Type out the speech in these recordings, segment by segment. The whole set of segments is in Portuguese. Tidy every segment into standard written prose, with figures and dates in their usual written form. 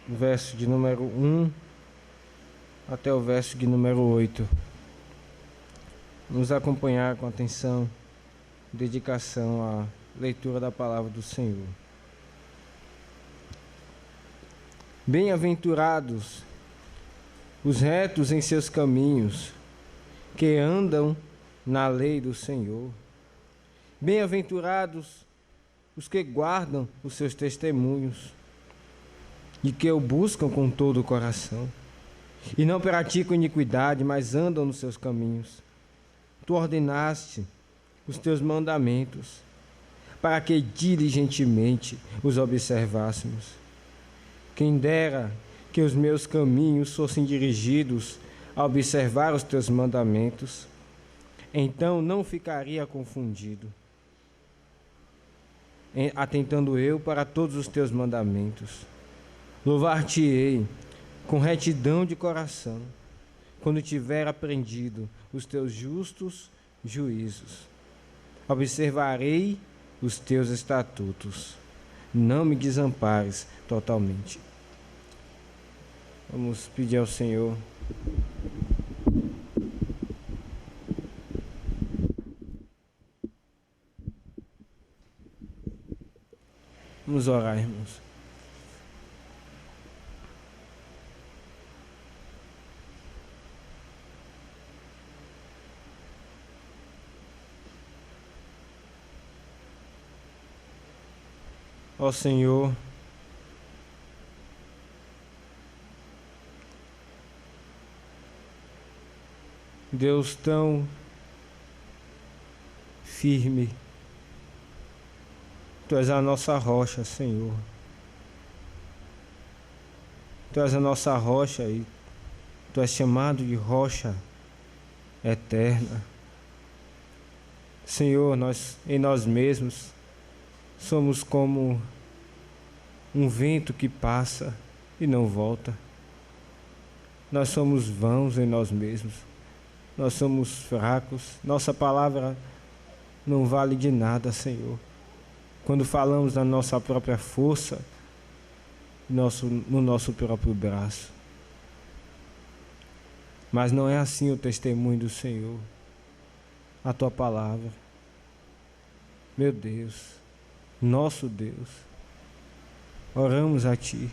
verso de número 1 até o verso de número 8. Vamos acompanhar com atenção, dedicação à leitura da palavra do Senhor. Bem-aventurados os retos em seus caminhos, que andam na lei do Senhor. Bem-aventurados os que guardam os seus testemunhos e que o buscam com todo o coração, e não praticam iniquidade, mas andam nos seus caminhos. Tu ordenaste os teus mandamentos, para que diligentemente os observássemos. Quem dera que os meus caminhos fossem dirigidos a observar os teus mandamentos, então não ficaria confundido, atentando eu para todos os teus mandamentos. Louvar-te-ei com retidão de coração, quando tiver aprendido os teus justos juízos. Observarei os teus estatutos. Não me desampares totalmente. Vamos pedir ao Senhor. Vamos orar, irmãos. Ó Senhor, Deus tão firme, Tu és a nossa rocha, Senhor. Tu és a nossa rocha e Tu és chamado de rocha eterna. Senhor, nós em nós mesmos somos como um vento que passa e não volta. Nós somos vãos em nós mesmos. Nós somos fracos. Nossa palavra não vale de nada, Senhor. Quando falamos da nossa própria força, no nosso próprio braço. Mas não é assim o testemunho do Senhor. A Tua palavra. Meu Deus, nosso Deus, oramos a Ti,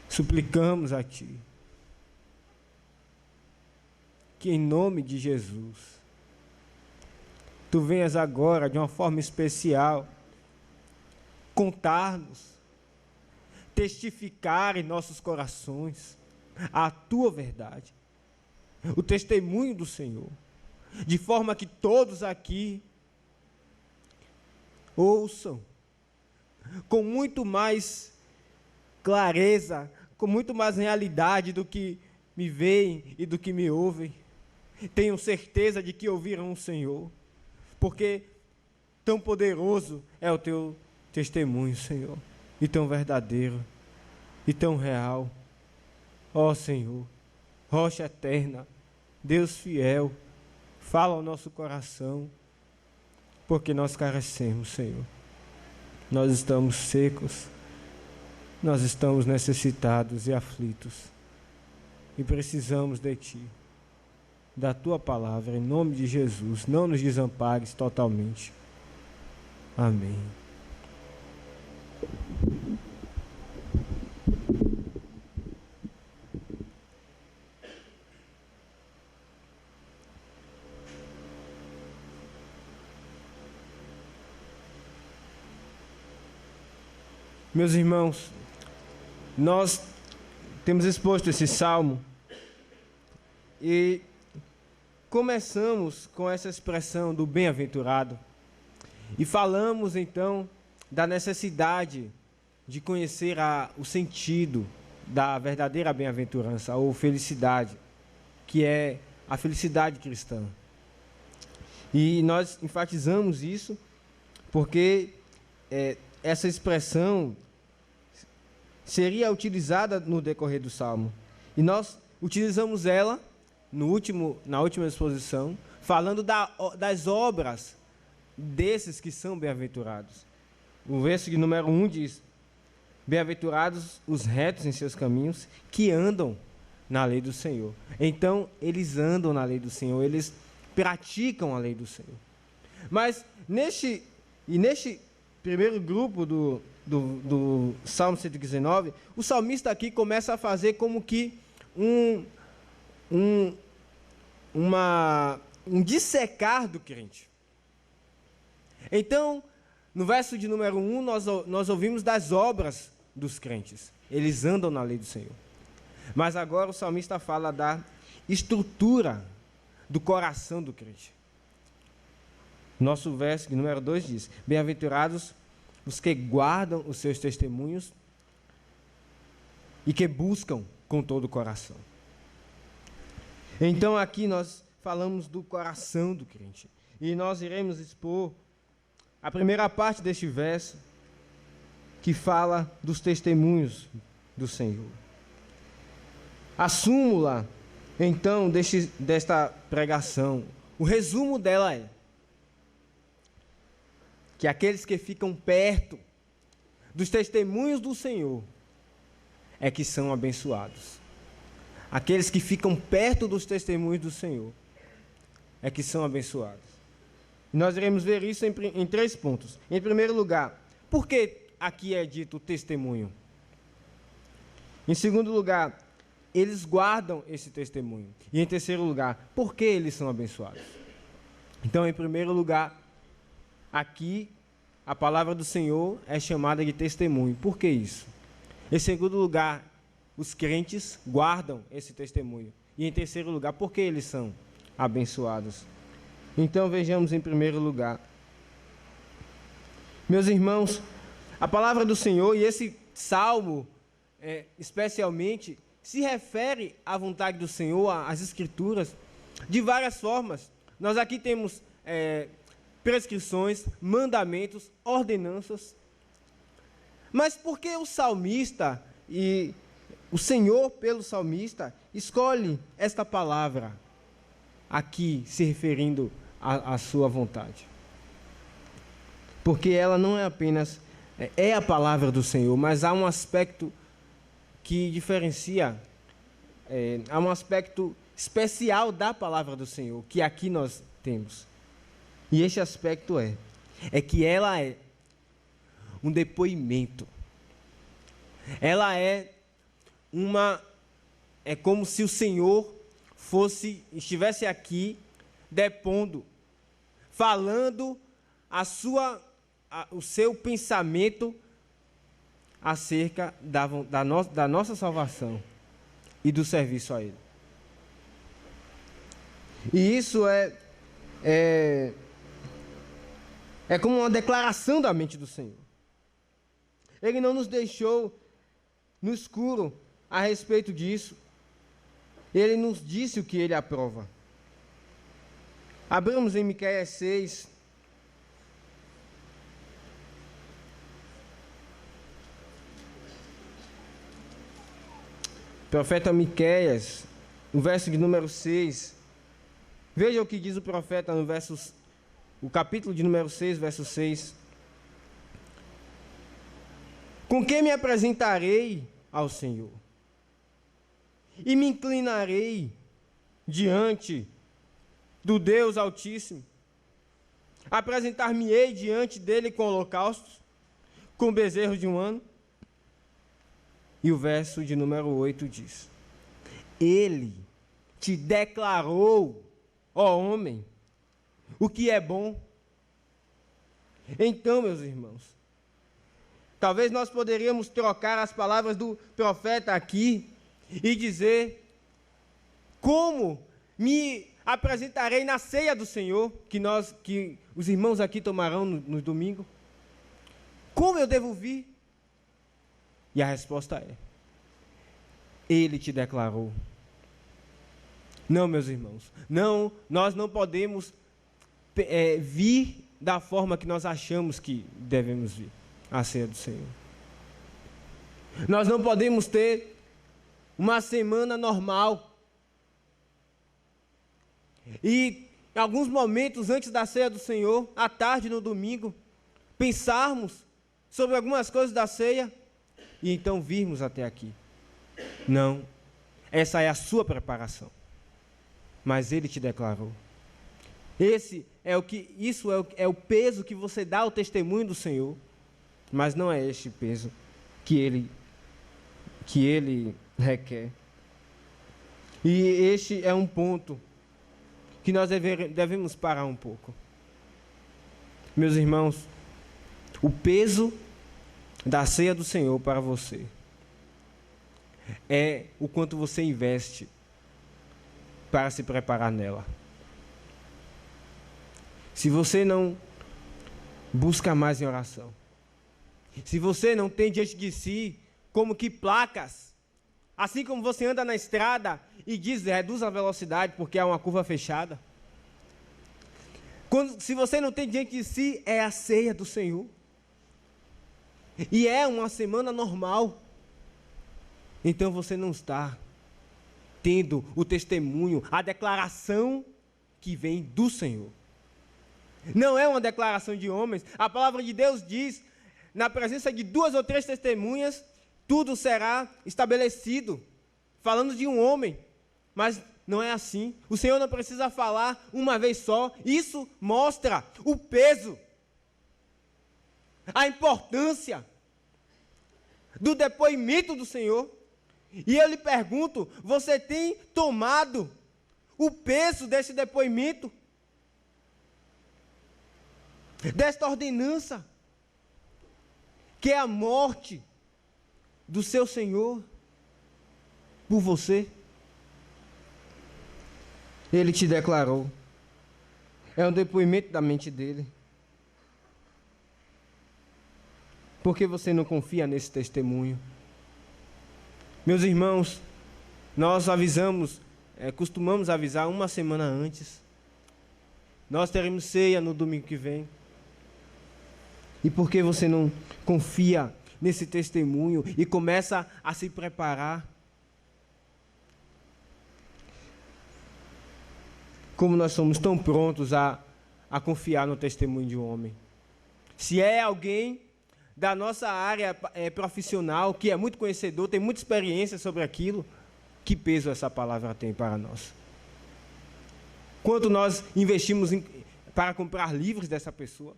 suplicamos a Ti, que em nome de Jesus, Tu venhas agora de uma forma especial, contar-nos, testificar em nossos corações a Tua verdade, o testemunho do Senhor, de forma que todos aqui ouçam com muito mais clareza, com muito mais realidade do que me veem e do que me ouvem. Tenham certeza de que ouviram o Senhor, porque tão poderoso é o Teu testemunho, Senhor, e tão verdadeiro, e tão real. Ó Senhor, rocha eterna, Deus fiel, fala ao nosso coração, porque nós carecemos, Senhor. Nós estamos secos, nós estamos necessitados e aflitos, e precisamos de Ti, da Tua palavra, em nome de Jesus. Não nos desampares totalmente. Amém. Meus irmãos, nós temos exposto esse salmo e começamos com essa expressão do bem-aventurado e falamos então da necessidade de conhecer o sentido da verdadeira bem-aventurança ou felicidade, que é a felicidade cristã. E nós enfatizamos isso porque essa expressão seria utilizada no decorrer do Salmo. E nós utilizamos ela na última exposição, falando das obras desses que são bem-aventurados. O verso de número 1 diz: Bem-aventurados os retos em seus caminhos, que andam na lei do Senhor. Então, eles andam na lei do Senhor, eles praticam a lei do Senhor. Mas, neste primeiro grupo do Salmo 119, o salmista aqui começa a fazer como que um dissecar do crente. Então, no verso de número 1, nós ouvimos das obras dos crentes. Eles andam na lei do Senhor. Mas agora o salmista fala da estrutura do coração do crente. Nosso verso de número 2 diz: bem-aventurados os que guardam os seus testemunhos e que buscam com todo o coração. Então aqui nós falamos do coração do crente. E nós iremos expor a primeira parte deste verso, que fala dos testemunhos do Senhor. A súmula, então, desta pregação, o resumo dela é que aqueles que ficam perto dos testemunhos do Senhor é que são abençoados. Aqueles que ficam perto dos testemunhos do Senhor é que são abençoados. E nós iremos ver isso em 3 pontos. Em primeiro lugar, por que aqui é dito testemunho? Em segundo lugar, eles guardam esse testemunho. E em terceiro lugar, por que eles são abençoados? Então, em primeiro lugar, aqui a palavra do Senhor é chamada de testemunho. Por que isso? Em segundo lugar, os crentes guardam esse testemunho. E em terceiro lugar, por que eles são abençoados? Então vejamos em primeiro lugar. Meus irmãos, a palavra do Senhor e esse salmo, especialmente, se refere à vontade do Senhor, às Escrituras, de várias formas. Nós aqui temos prescrições, mandamentos, ordenanças. Mas por que o salmista e o Senhor, pelo salmista, escolhe esta palavra aqui, se referindo à sua vontade? Porque ela não é apenas a palavra do Senhor, mas há um aspecto que diferencia, há um aspecto especial da palavra do Senhor, que aqui nós temos. E este aspecto é que ela é um depoimento. Ela é como se o Senhor estivesse aqui depondo, falando o seu pensamento acerca da nossa salvação e do serviço a Ele. E isso é como uma declaração da mente do Senhor. Ele não nos deixou no escuro a respeito disso. Ele nos disse o que Ele aprova. Abramos em Miqueias 6. Profeta Miqueias, no verso de número 6. Veja o que diz o profeta o capítulo de número 6, verso 6. Com que me apresentarei ao Senhor? E me inclinarei diante do Deus Altíssimo? Apresentar-me-ei diante dele com holocaustos, com bezerros de um ano? E o verso de número 8 diz: Ele te declarou, ó homem, o que é bom. Então, meus irmãos, talvez nós poderíamos trocar as palavras do profeta aqui e dizer: como me apresentarei na ceia do Senhor, que os irmãos aqui tomarão no domingo? Como eu devo vir? E a resposta é: Ele te declarou. Não, meus irmãos, não, nós não podemos vir da forma que nós achamos que devemos vir à ceia do Senhor. Nós não podemos ter uma semana normal e, em alguns momentos antes da ceia do Senhor, à tarde, no domingo, pensarmos sobre algumas coisas da ceia, e então virmos até aqui. Não, essa é a sua preparação. Mas ele te declarou. Isso é o peso que você dá ao testemunho do Senhor, mas não é este peso que ele requer. E este é um ponto que nós devemos parar um pouco. Meus irmãos, o peso da ceia do Senhor para você é o quanto você investe para se preparar nela. Se você não busca mais em oração, se você não tem diante de si como que placas, assim como você anda na estrada e diz, reduz a velocidade porque há uma curva fechada. Se você não tem diante de si, é a ceia do Senhor. E é uma semana normal. Então você não está tendo o testemunho, a declaração que vem do Senhor. Não é uma declaração de homens. A palavra de Deus diz, na presença de 2 ou 3 testemunhas, tudo será estabelecido. Falando de um homem, mas não é assim. O Senhor não precisa falar uma vez só. Isso mostra o peso, a importância do depoimento do Senhor. E eu lhe pergunto, você tem tomado o peso desse depoimento? Desta ordenança, que é a morte do seu Senhor por você? Ele te declarou. É um depoimento da mente dele. Por que você não confia nesse testemunho? Meus irmãos, nós costumamos avisar uma semana antes. Nós teremos ceia no domingo que vem. E por que você não confia nesse testemunho e começa a se preparar? Como nós somos tão prontos a confiar no testemunho de um homem. Se é alguém da nossa área profissional, que é muito conhecedor, tem muita experiência sobre aquilo, que peso essa palavra tem para nós? Quanto nós investimos para comprar livros dessa pessoa?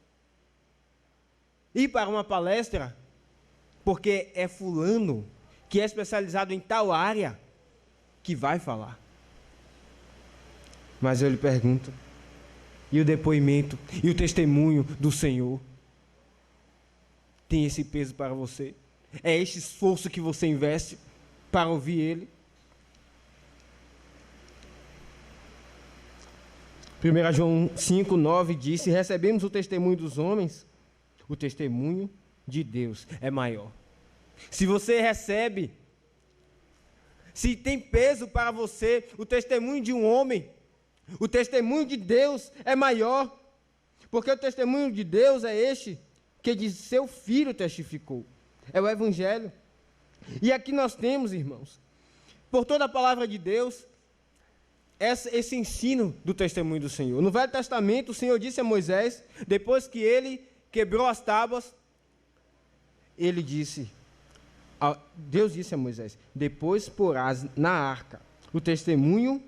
Ir para uma palestra, porque é fulano, que é especializado em tal área, que vai falar. Mas eu lhe pergunto, e o depoimento, e o testemunho do Senhor, tem esse peso para você? É este esforço que você investe para ouvir Ele? 1 João 5,9 diz, se recebemos o testemunho dos homens, o testemunho de Deus é maior. Se você recebe, se tem peso para você o testemunho de um homem, o testemunho de Deus é maior, porque o testemunho de Deus é este que de seu Filho testificou. É o Evangelho. E aqui nós temos, irmãos, por toda a palavra de Deus, esse ensino do testemunho do Senhor. No Velho Testamento, o Senhor disse a Moisés, depois que ele quebrou as tábuas, Deus disse a Moisés, depois porás na arca o testemunho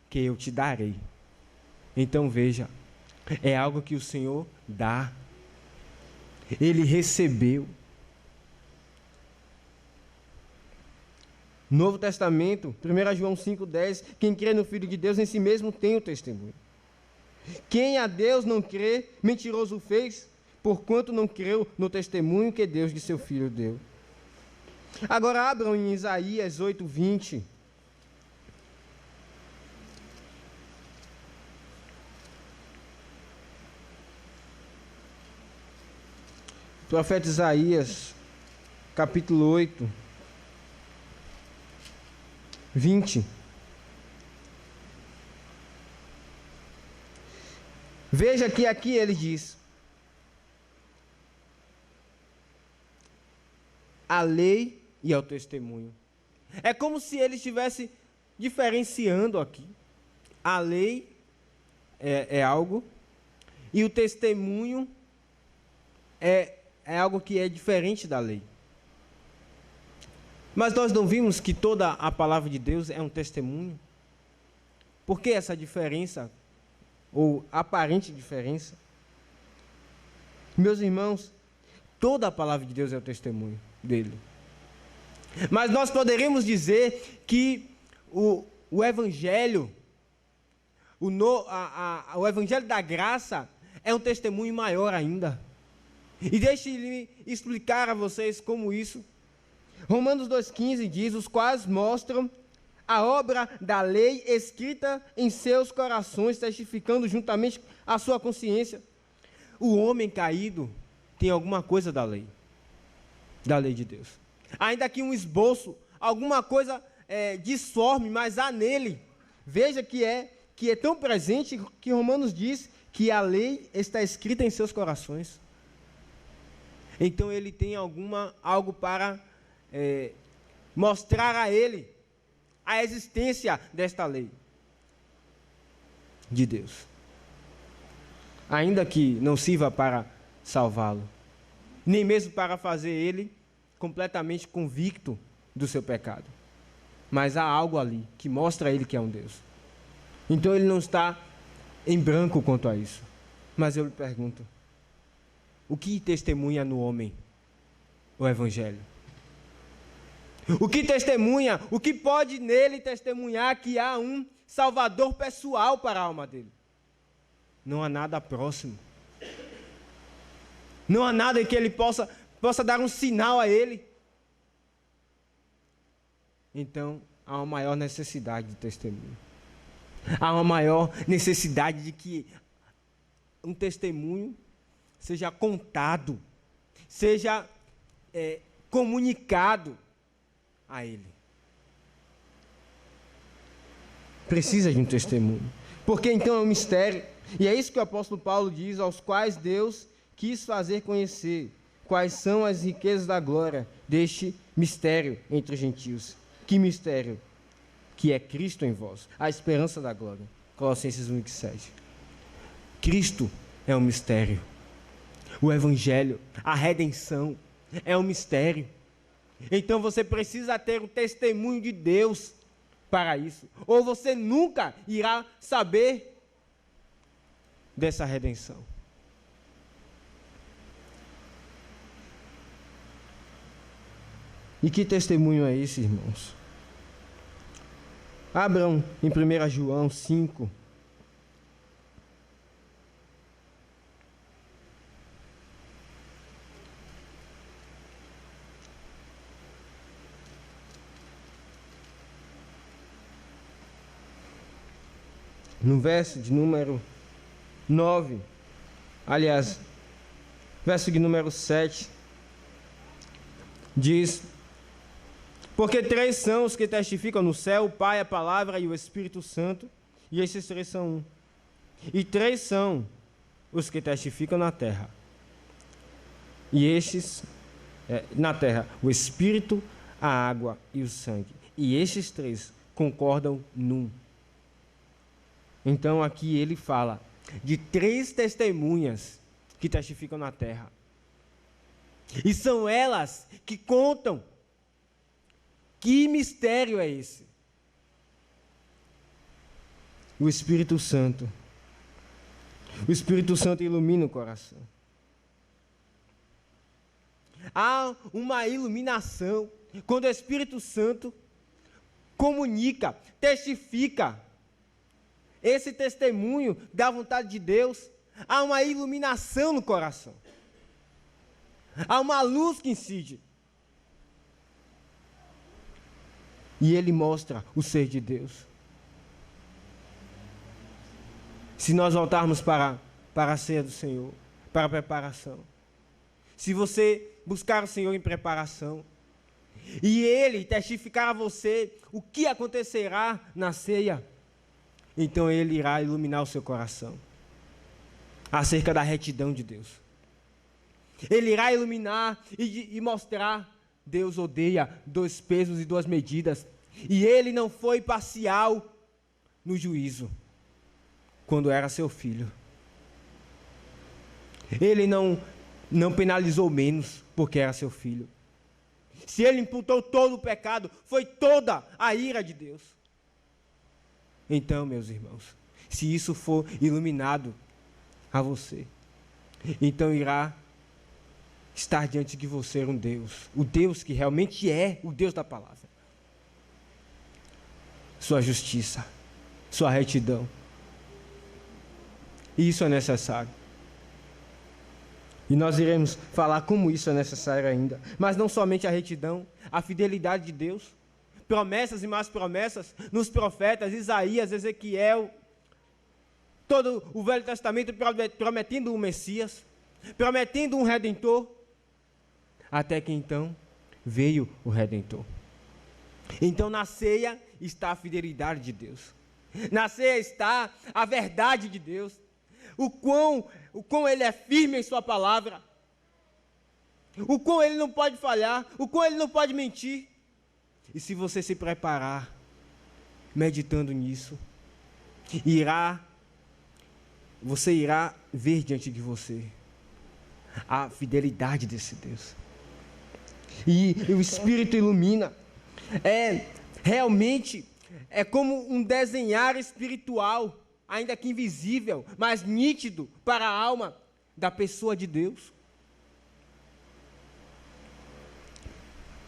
que eu te darei. Então veja, é algo que o Senhor dá. Ele recebeu. Novo Testamento, 1 João 5,10, quem crê no Filho de Deus em si mesmo tem o testemunho. Quem a Deus não crê, mentiroso fez, porquanto não creu no testemunho que Deus de seu Filho deu. Agora abram em Isaías 8:20. Profeta Isaías, capítulo 8, 20. Veja que aqui ele diz: a lei e ao testemunho. É como se ele estivesse diferenciando aqui. A lei é algo, e o testemunho é algo que é diferente da lei. Mas nós não vimos que toda a palavra de Deus é um testemunho? Por que essa diferença, ou aparente diferença? Meus irmãos, toda a palavra de Deus é o testemunho dele. Mas nós poderíamos dizer que o Evangelho, o Evangelho da graça é um testemunho maior ainda. E deixe-me explicar a vocês como isso. Romanos 2,15 diz: os quais mostram a obra da lei escrita em seus corações, testificando juntamente a sua consciência. O homem caído tem alguma coisa da lei de Deus. Ainda que um esboço, alguma coisa disforme, mas há nele. Veja que é tão presente que Romanos diz que a lei está escrita em seus corações. Então ele tem algo para mostrar a ele a existência desta lei de Deus. Ainda que não sirva para salvá-lo, nem mesmo para fazer ele completamente convicto do seu pecado. Mas há algo ali que mostra a ele que é um Deus. Então ele não está em branco quanto a isso. Mas eu lhe pergunto, o que testemunha no homem o Evangelho? O que testemunha, o que pode nele testemunhar que há um Salvador pessoal para a alma dele? Não há nada próximo. Não há nada em que ele possa dar um sinal a ele. Então, há uma maior necessidade de testemunho. Há uma maior necessidade de que um testemunho seja contado, seja comunicado a ele. Precisa de um testemunho. Porque então é um mistério. E é isso que o apóstolo Paulo diz: aos quais Deus quis fazer conhecer quais são as riquezas da glória deste mistério entre os gentios. Que mistério? Que é Cristo em vós, a esperança da glória. Colossenses 1:7. Cristo é um mistério. O Evangelho, a redenção, é um mistério. Então você precisa ter o testemunho de Deus para isso, ou você nunca irá saber dessa redenção. E que testemunho é esse, irmãos? Abram em 1 João 5. No verso de número 9, aliás, verso de número 7, diz: porque 3 são os que testificam no céu, o Pai, a Palavra e o Espírito Santo, e esses 3 são um. E 3 são os que testificam na terra. E estes, na terra, o Espírito, a água e o sangue. E estes 3 concordam num. Então aqui ele fala de 3 testemunhas que testificam na terra. E são elas que contam. Que mistério é esse? O Espírito Santo. O Espírito Santo ilumina o coração. Há uma iluminação quando o Espírito Santo comunica, testifica esse testemunho da vontade de Deus. Há uma iluminação no coração. Há uma luz que incide. E ele mostra o ser de Deus. Se nós voltarmos para a ceia do Senhor, para a preparação. Se você buscar o Senhor em preparação, e Ele testificar a você o que acontecerá na ceia, então Ele irá iluminar o seu coração acerca da retidão de Deus. Ele irá iluminar e mostrar: Deus odeia 2 pesos e 2 medidas. E Ele não foi parcial no juízo quando era seu filho. Ele não penalizou menos porque era seu filho. se ele imputou todo o pecado, foi toda a ira de Deus. Então, meus irmãos, se isso for iluminado a você, então irá estar diante de você um Deus, o Deus que realmente é o Deus da palavra. Sua justiça, sua retidão. E isso é necessário. E nós iremos falar como isso é necessário ainda. Mas não somente a retidão, a fidelidade de Deus. Promessas e mais promessas nos profetas, Isaías, Ezequiel, todo o Velho Testamento prometendo um Messias, prometendo um Redentor, até que então veio o Redentor. Então na ceia está a fidelidade de Deus, na ceia está a verdade de Deus, o quão Ele é firme em sua palavra, o quão Ele não pode falhar, o quão Ele não pode mentir. E se você se preparar, meditando nisso, você irá ver diante de você a fidelidade desse Deus. E o Espírito ilumina. Realmente é como um desenhar espiritual, ainda que invisível, mas nítido para a alma da pessoa de Deus.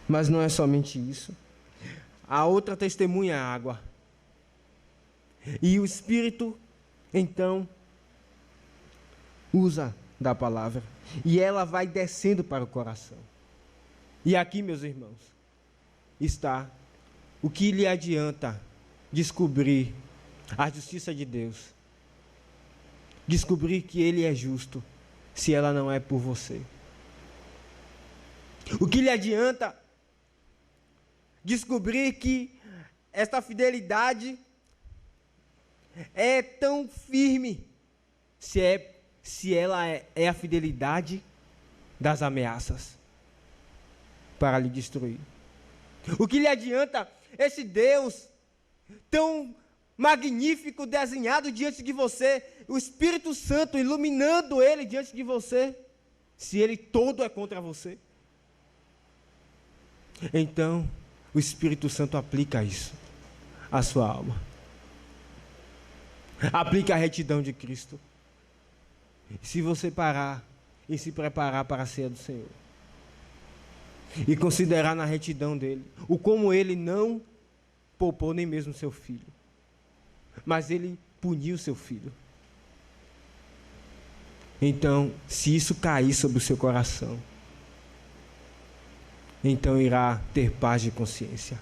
Mas não é somente isso. A outra testemunha é a água. E o Espírito, então, usa da palavra. E ela vai descendo para o coração. E aqui, meus irmãos, está o que lhe adianta descobrir a justiça de Deus. Descobrir que Ele é justo, se ela não é por você. O que lhe adianta descobrir que esta fidelidade é tão firme, se ela é a fidelidade das ameaças para lhe destruir. O que lhe adianta esse Deus tão magnífico desenhado diante de você, o Espírito Santo iluminando ele diante de você, se ele todo é contra você? Então, o Espírito Santo aplica isso à sua alma. Aplica a retidão de Cristo. Se você parar e se preparar para a ceia do Senhor, e considerar na retidão dele, o como ele não poupou nem mesmo seu filho, mas ele puniu seu filho. Então, se isso cair sobre o seu coração, então irá ter paz de consciência,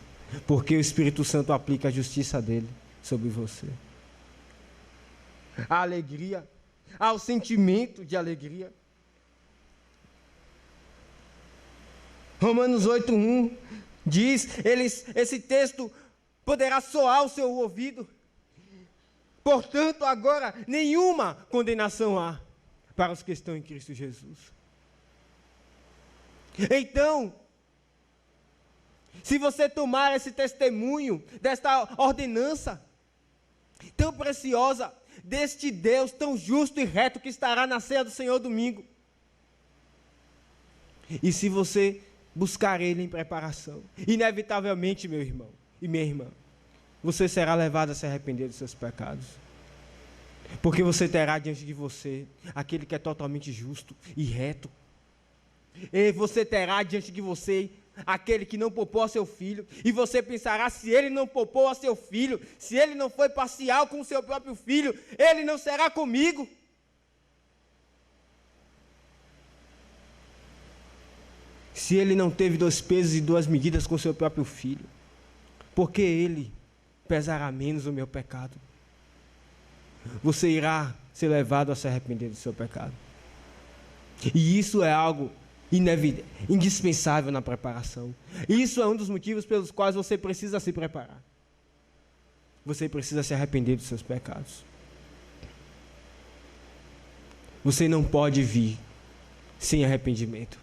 porque o Espírito Santo aplica a justiça dele sobre você. A alegria, ao sentimento de alegria. Romanos 8:1 diz, esse texto poderá soar ao seu ouvido. Portanto, agora, nenhuma condenação há para os que estão em Cristo Jesus. Então, se você tomar esse testemunho desta ordenança tão preciosa, deste Deus tão justo e reto que estará na ceia do Senhor domingo, e se você buscar Ele em preparação, inevitavelmente, meu irmão e minha irmã, você será levado a se arrepender dos seus pecados, porque você terá diante de você aquele que é totalmente justo e reto, e você terá diante de você aquele que não poupou a seu filho, e você pensará, se ele não poupou a seu filho, se ele não foi parcial com o seu próprio filho, ele não será comigo. Se ele não teve 2 pesos e 2 medidas com o seu próprio filho, porque ele pesará menos o meu pecado? Você irá ser levado a se arrepender do seu pecado. E isso é algo indispensável na preparação. Isso é um dos motivos pelos quais você precisa se preparar. Você precisa se arrepender dos seus pecados. Você não pode vir sem arrependimento.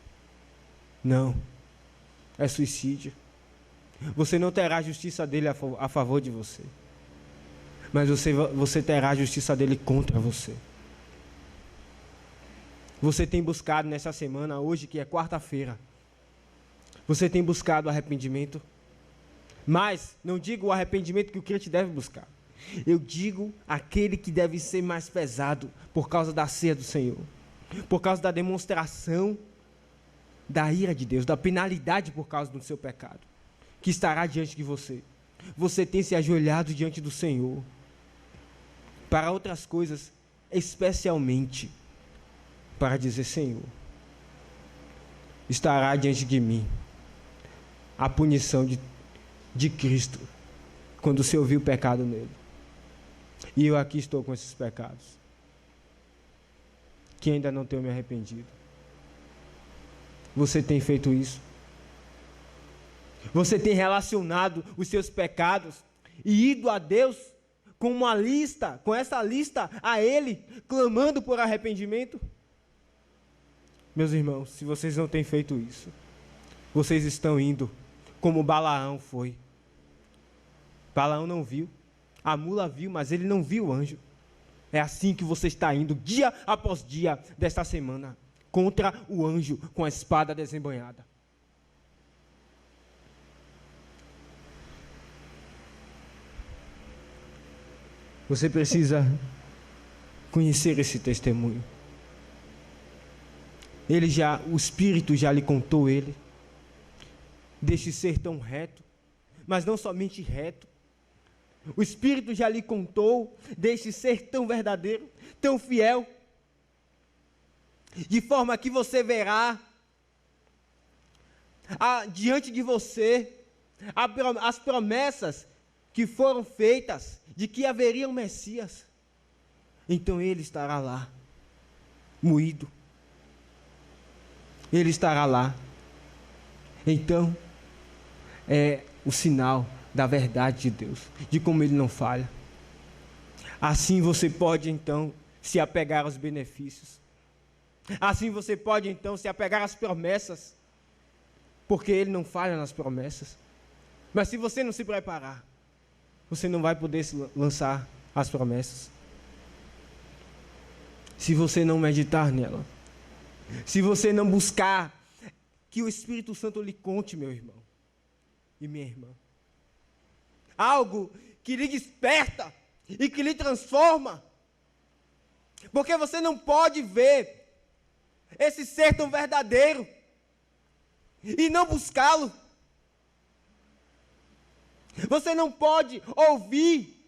Não. É suicídio. Você não terá a justiça dele a favor de você. Mas você terá a justiça dele contra você. Você tem buscado nessa semana, hoje que é quarta-feira, Você tem buscado arrependimento? Mas não digo o arrependimento que o crente deve buscar. Eu digo aquele que deve ser mais pesado por causa da ceia do Senhor, por causa da demonstração da ira de Deus, da penalidade por causa do seu pecado, que estará diante de você. Você tem se ajoelhado diante do Senhor para outras coisas, especialmente para dizer: Senhor, estará diante de mim a punição de Cristo, quando você ouviu o pecado nele. E eu aqui estou com esses pecados, que ainda não tenho me arrependido. Você tem feito isso? Você tem relacionado os seus pecados e ido a Deus com uma lista, com essa lista a Ele, clamando por arrependimento? Meus irmãos, se vocês não têm feito isso, vocês estão indo como Balaão foi. Balaão não viu, a mula viu, mas ele não viu o anjo. É assim que você está indo, dia após dia desta semana, contra o anjo com a espada desembanhada. Você precisa conhecer esse testemunho. O Espírito já lhe contou ele, deste ser tão reto, mas não somente reto. O Espírito já lhe contou deste ser tão verdadeiro, tão fiel, de forma que você verá diante de você as promessas que foram feitas de que haveria um Messias. Então ele estará lá, moído. Ele estará lá. Então, é o sinal da verdade de Deus, de como ele não falha. Assim você pode então se apegar aos benefícios. Assim você pode então se apegar às promessas, porque ele não falha nas promessas. Mas se você não se preparar, você não vai poder se lançar as promessas. Se você não meditar nela, se você não buscar que o Espírito Santo lhe conte, meu irmão e minha irmã, algo que lhe desperta e que lhe transforma, porque você não pode ver esse ser tão verdadeiro e não buscá-lo. Você não pode ouvir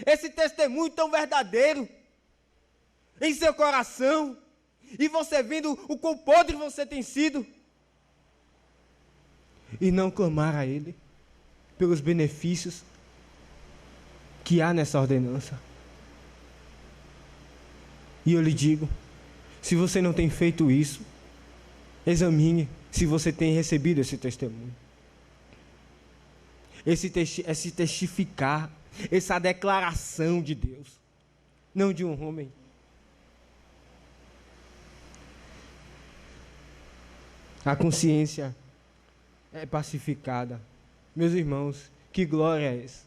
esse testemunho tão verdadeiro em seu coração e você vendo o quão podre você tem sido e não clamar a Ele pelos benefícios que há nessa ordenança. E eu lhe digo, se você não tem feito isso, examine se você tem recebido esse testemunho. Esse testificar, essa declaração de Deus, não de um homem. A consciência é pacificada. Meus irmãos, que glória é essa?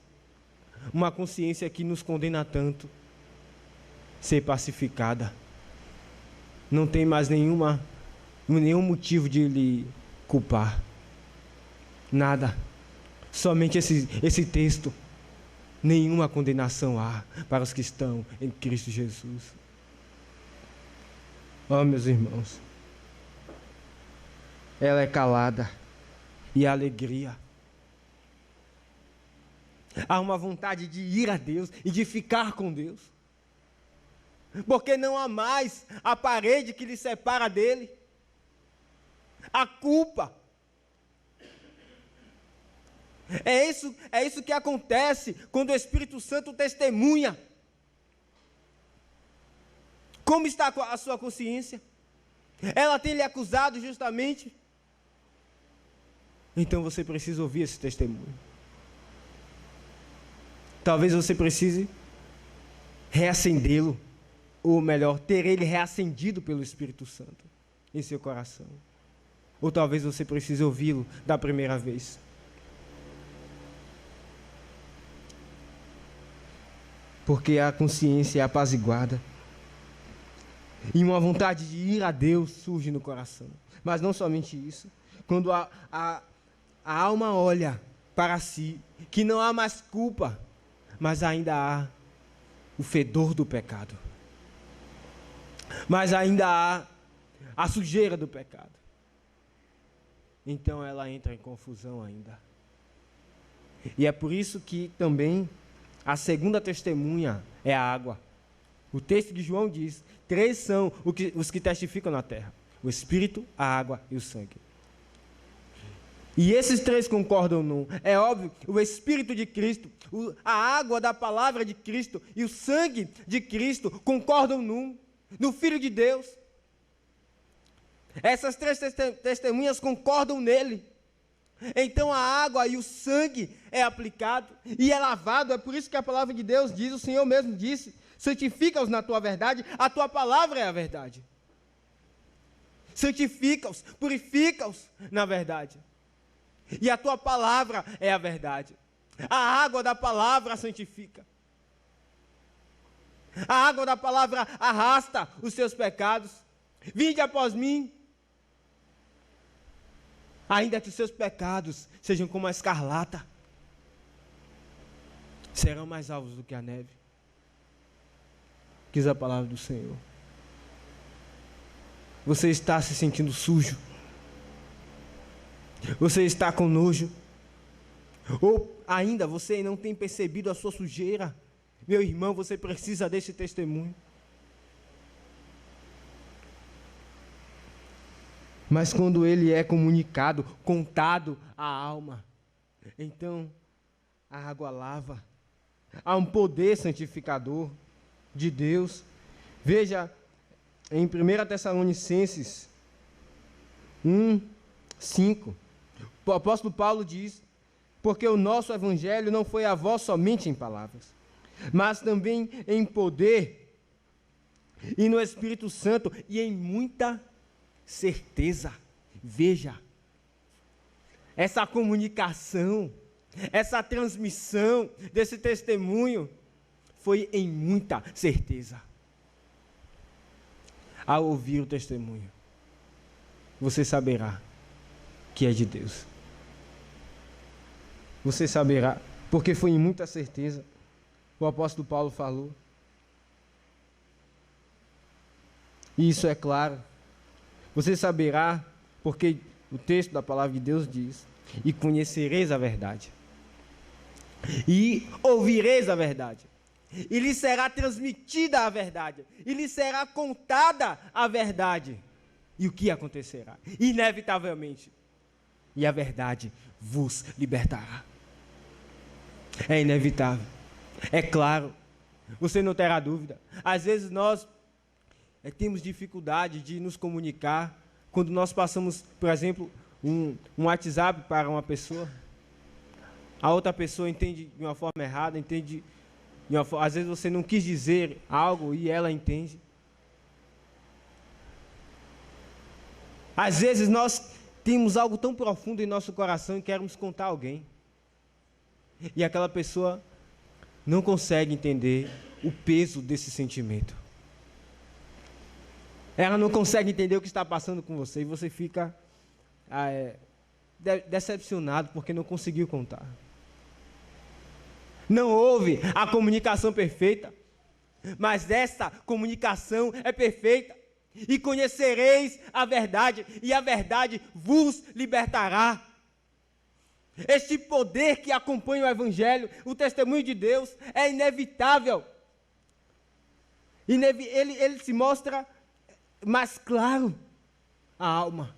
Uma consciência que nos condena tanto, ser pacificada. Não tem mais nenhum motivo de lhe culpar. Nada. Somente esse texto. Nenhuma condenação há para os que estão em Cristo Jesus. Oh, meus irmãos, ela é calada e alegria. Há uma vontade de ir a Deus e de ficar com Deus, porque não há mais a parede que lhe separa dele, a culpa. É isso que acontece quando o Espírito Santo testemunha. Como está a sua consciência? Ela tem lhe acusado justamente? Então você precisa ouvir esse testemunho. Talvez você precise reacendê-lo, ou melhor, ter ele reacendido pelo Espírito Santo em seu coração. Ou talvez você precise ouvi-lo da primeira vez. Porque a consciência é apaziguada e uma vontade de ir a Deus surge no coração. Mas não somente isso, quando a alma olha para si, que não há mais culpa, mas ainda há o fedor do pecado. Mas ainda há a sujeira do pecado. Então ela entra em confusão ainda. E é por isso que também a segunda testemunha é a água. O texto de João diz: 3 são os que testificam na terra: o Espírito, a água e o sangue. E esses 3 concordam num. É óbvio, o Espírito de Cristo, a água da palavra de Cristo e o sangue de Cristo concordam num, no Filho de Deus. Essas 3 testemunhas concordam nele. Então a água e o sangue é aplicado e é lavado. É por isso que a palavra de Deus diz, o Senhor mesmo disse: santifica-os na tua verdade, a tua palavra é a verdade. Santifica-os, purifica-os na verdade. E a tua palavra é a verdade. A água da palavra santifica. A água da palavra arrasta os seus pecados. Vinde após mim. Ainda que os seus pecados sejam como a escarlata, serão mais alvos do que a neve. Diz a palavra do Senhor. Você está se sentindo sujo? Você está com nojo? Ou ainda você não tem percebido a sua sujeira? Meu irmão, você precisa desse testemunho. Mas quando ele é comunicado, contado à alma, então a água lava. Há um poder santificador de Deus. Veja em 1 Tessalonicenses 1:5, o apóstolo Paulo diz: porque o nosso evangelho não foi a vós somente em palavras, mas também em poder e no Espírito Santo e em muita certeza. Veja, essa comunicação, essa transmissão desse testemunho foi em muita certeza. Ao ouvir o testemunho, você saberá que é de Deus. Você saberá, porque foi em muita certeza. O apóstolo Paulo falou. E isso é claro. Você saberá, porque o texto da palavra de Deus diz: e conhecereis a verdade, e ouvireis a verdade, e lhe será transmitida a verdade, e lhe será contada a verdade. E o que acontecerá? Inevitavelmente. E a verdade vos libertará. É inevitável. É claro. Você não terá dúvida. Às vezes nós temos dificuldade de nos comunicar quando nós passamos, por exemplo, um WhatsApp para uma pessoa. A outra pessoa entende de uma forma errada, entende de uma forma, às vezes você não quis dizer algo e ela entende. Às vezes nós temos algo tão profundo em nosso coração e queremos contar a alguém. E aquela pessoa não consegue entender o peso desse sentimento. Ela não consegue entender o que está passando com você e você fica decepcionado porque não conseguiu contar. Não houve a comunicação perfeita, mas essa comunicação é perfeita. E conhecereis a verdade, e a verdade vos libertará. Este poder que acompanha o Evangelho, o testemunho de Deus, é inevitável. Ele se mostra mais claro à alma.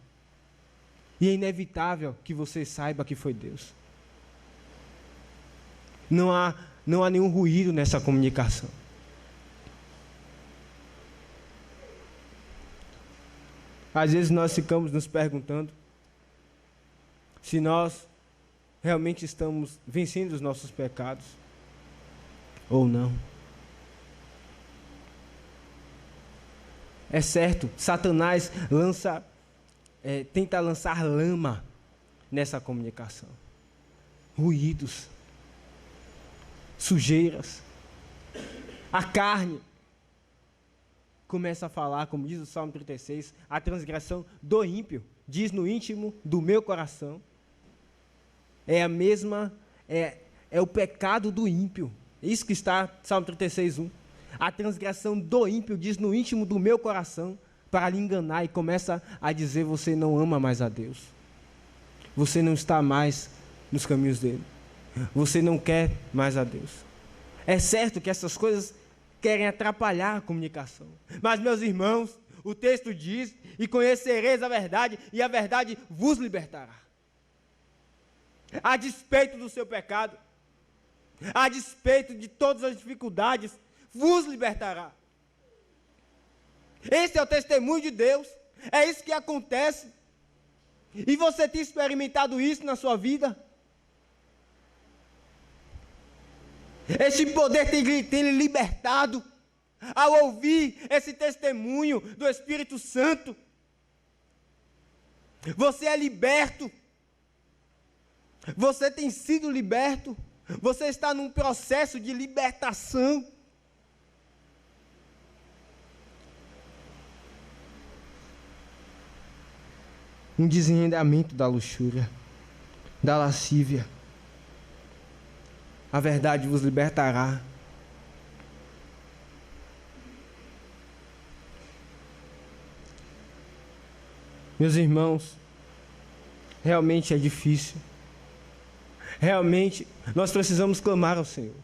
E é inevitável que você saiba que foi Deus. Não há nenhum ruído nessa comunicação. Às vezes nós ficamos nos perguntando se nós realmente estamos vencendo os nossos pecados ou não. É certo, Satanás tenta lançar lama nessa comunicação. Ruídos, sujeiras. A carne começa a falar, como diz o Salmo 36, a transgressão do ímpio. diz no íntimo do meu coração. É a mesma, é o pecado do ímpio. Isso que está Salmo 36:1. A transgressão do ímpio diz no íntimo do meu coração, para lhe enganar, e começa a dizer: você não ama mais a Deus. Você não está mais nos caminhos dele. Você não quer mais a Deus. É certo que essas coisas querem atrapalhar a comunicação. Mas, meus irmãos, o texto diz: e conhecereis a verdade, e a verdade vos libertará. A despeito do seu pecado, a despeito de todas as dificuldades, vos libertará. Esse é o testemunho de Deus. É isso que acontece. E você tem experimentado isso na sua vida? Esse poder tem lhe libertado ao ouvir esse testemunho do Espírito Santo. Você é liberto. Você tem sido liberto. Você está num processo de libertação. Um desenredamento da luxúria, da lascívia. A verdade vos libertará. Meus irmãos, realmente é difícil. Realmente, nós precisamos clamar ao Senhor.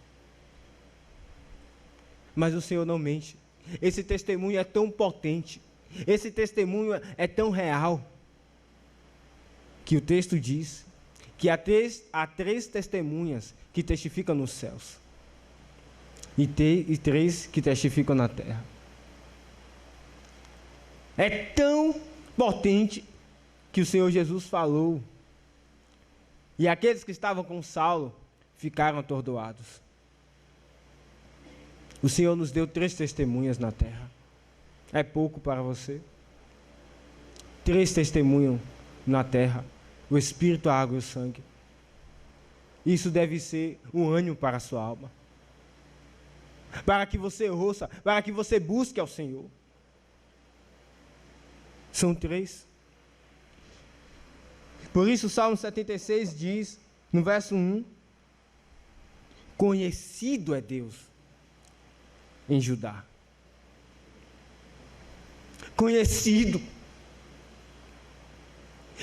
Mas o Senhor não mente. Esse testemunho é tão potente. Esse testemunho é tão real. Que o texto diz que há três testemunhas que testificam nos céus. E três que testificam na terra. É tão potente que o Senhor Jesus falou. E aqueles que estavam com Saulo ficaram atordoados. O Senhor nos deu 3 testemunhas na terra. É pouco para você? 3 testemunham na terra. O Espírito, a água e o sangue. Isso deve ser um ânimo para a sua alma. Para que você ouça, para que você busque ao Senhor. São 3. Por isso o Salmo 76 diz, no verso 1, conhecido é Deus em Judá. Conhecido.